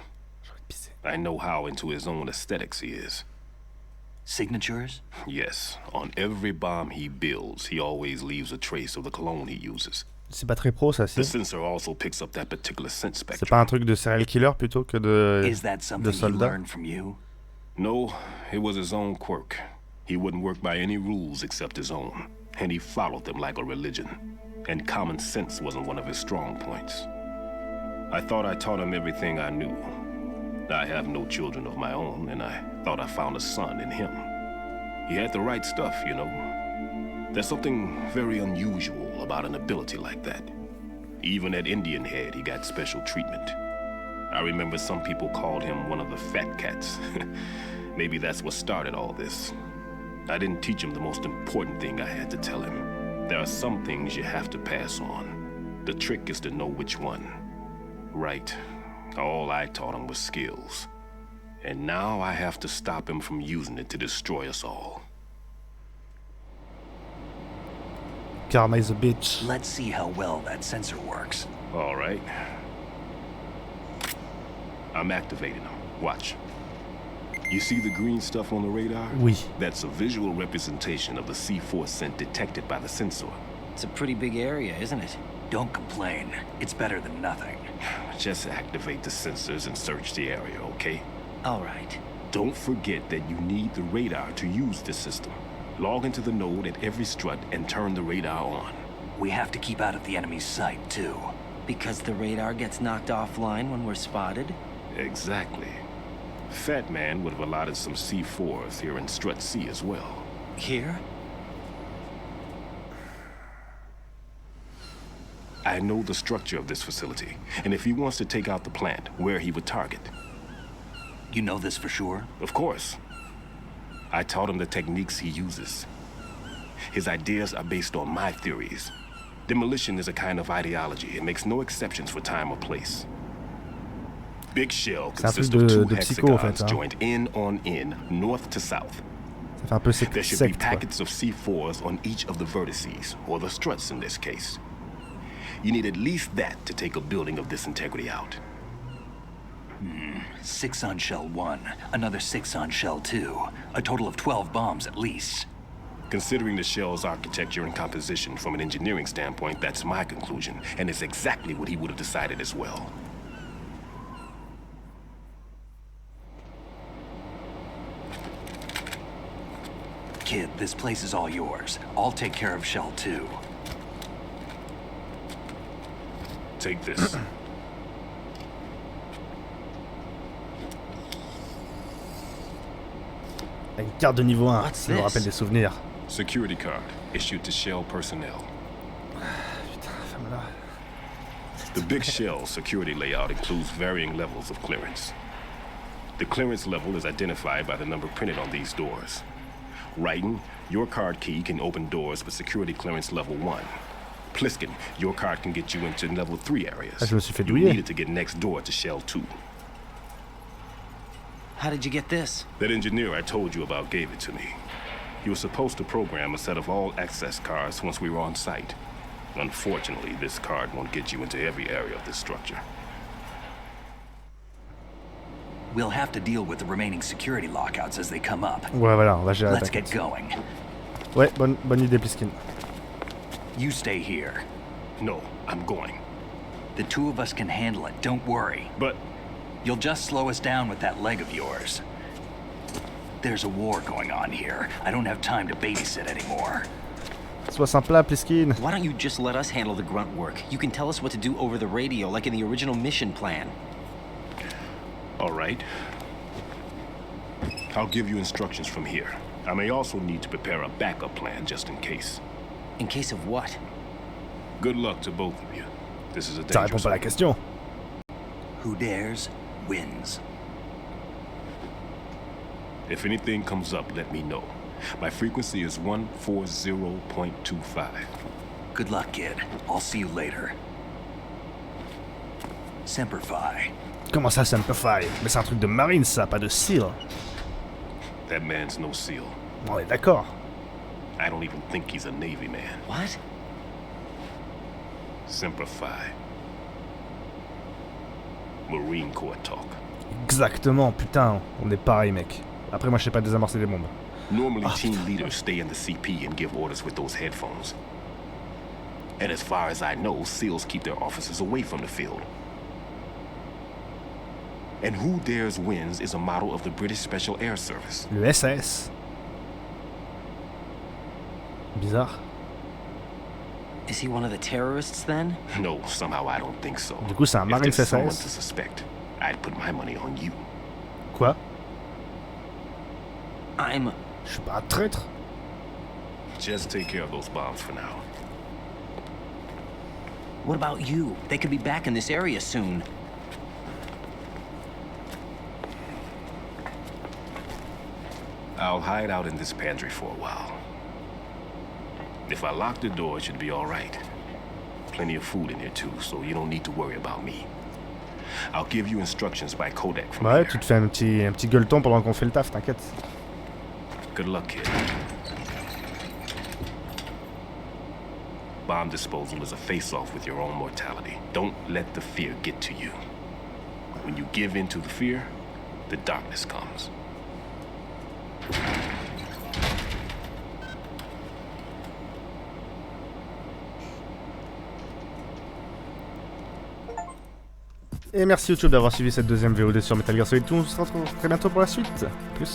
I know how into his own aesthetics he is. Signatures? Yes, on every bomb he builds, he always leaves a trace of the cologne he uses. C'est pas très pro, ça, si? The sensor also picks up that particular scent C'est spectrum. pas un truc de serial killer plutôt que de Is that something he soldat? learned from you? No, it was his own quirk. He wouldn't work by any rules except his own, and he followed them like a religion. And common sense wasn't one of his strong points. I thought I taught him everything I knew. I have no children of my own, and I thought I found a son in him. He had the right stuff, you know. There's something very unusual about an ability like that. Even at Indian Head, he got special treatment. I remember some people called him one of the fat cats. Maybe that's what started all this. I didn't teach him the most important thing I had to tell him. There are some things you have to pass on. The trick is to know which one. Right. All I taught him was skills. And now I have to stop him from using it to destroy us all. Karma is a bitch. Let's see how well that sensor works. All right. I'm activating them. Watch. You see the green stuff on the radar? Oui. That's a visual representation of the C4 scent detected by the sensor. It's a pretty big area, isn't it? Don't complain. It's better than nothing. Just activate the sensors and search the area, okay? All right. Don't forget that you need the radar to use this system. Log into the node at every strut and turn the radar on. We have to keep out of the enemy's sight, too. Because the radar gets knocked offline when we're spotted? Exactly. Fat Man would have allotted some C4s here in Strut C as well. Here? I know the structure of this facility, and if he wants to take out the plant, where he would target. You know this for sure? Of course. I taught him the techniques he uses. His ideas are based on my theories. Demolition is a kind of ideology. It makes no exceptions for time or place. Big shell consists of two hexagons joined end on end, north to south. Ça fait un peu There should be secte, packets of C4s on each of the vertices, or the struts in this case. You need at least that to take a building of this integrity out. 6 on shell 1, another 6 on shell 2. A total of 12 bombs at least. Considering the shell's architecture and composition from an engineering standpoint, that's my conclusion, and it's exactly what he would have decided as well. Kid, this place is all yours. I'll take care of shell 2. Take this. Une carte de niveau 1, What's ça me this? rappelle des souvenirs. Security card issued to Shell personnel. Putain, ferme-la. The big Shell security layout includes varying levels of clearance. The clearance level is identified by the number printed on these doors. Writing, your card key can open doors with security clearance level 1. Pliskin, your card can get you into level 3 areas. Ah, je me suis fait You douiller. needed to get next door to Shell 2. How did you get this? That engineer I told you about gave it to me. He was supposed to program a set of all access cards once we were on site. Unfortunately, this card won't get you into every area of this structure. We'll have to deal with the remaining security lockouts as they come up. Ouais, voilà, on va gérer la Let's get tête. going. Ouais, bonne idée, Pliskin. You stay here. No, I'm going. The two of us can handle it, don't worry. But You'll just slow us down with that leg of yours. There's a war going on here. I don't have time to babysit anymore. Sois sympa, Pliskin. Why don't you just let us handle the grunt work? You can tell us what to do over the radio, like in the original mission plan. all right. I'll give you instructions from here. I may also need to prepare a backup plan just in case. In case of what? Good luck to both of you. This is a Ça répond dangerous pas à la one. question. Who dares, wins. If anything comes up, let me know. My frequency is 140.25. Good luck, kid. I'll see you later. Semper Fi. Comment ça, Simplify? Mais c'est un truc de marine, ça, pas de SEAL. That man's no SEAL. On est d'accord. I don't even think he's a Navy man. What? Simplify. Marine Corps talk. Exactement, putain, on est pareil, mec. Après, moi, je sais pas désamorcer des bombes. Normally, team leaders stay in the CP and give orders with those headphones. And as far as I know, SEALs keep their officers away from the field. And Who Dares Wins is a model of the British Special Air Service. Le SAS. Bizarre. Is he one of the terrorists then? No, somehow I don't think so. Du coup, c'est un If Marine there's someone to SAS. suspect, I'd put my money on you. Quoi? I'm... Je suis pas un traître. Just take care of those bombs for now. What about you? They could be back in this area soon. I'll hide out in this pantry for a while. If I lock the door, it should be all right. Plenty of food in here too, so you don't need to worry about me. I'll give you instructions by codec from Ouais, here. tu te fais un petit gueuleton pendant qu'on fait le taf, t'inquiète. Good luck, kid. Bomb disposal is a face-off with your own mortality. Don't let the fear get to you. When you give in to the fear, the darkness comes. Et merci YouTube d'avoir suivi cette deuxième VOD sur Metal Gear Solid 2. On se retrouve très bientôt pour la suite. Plus.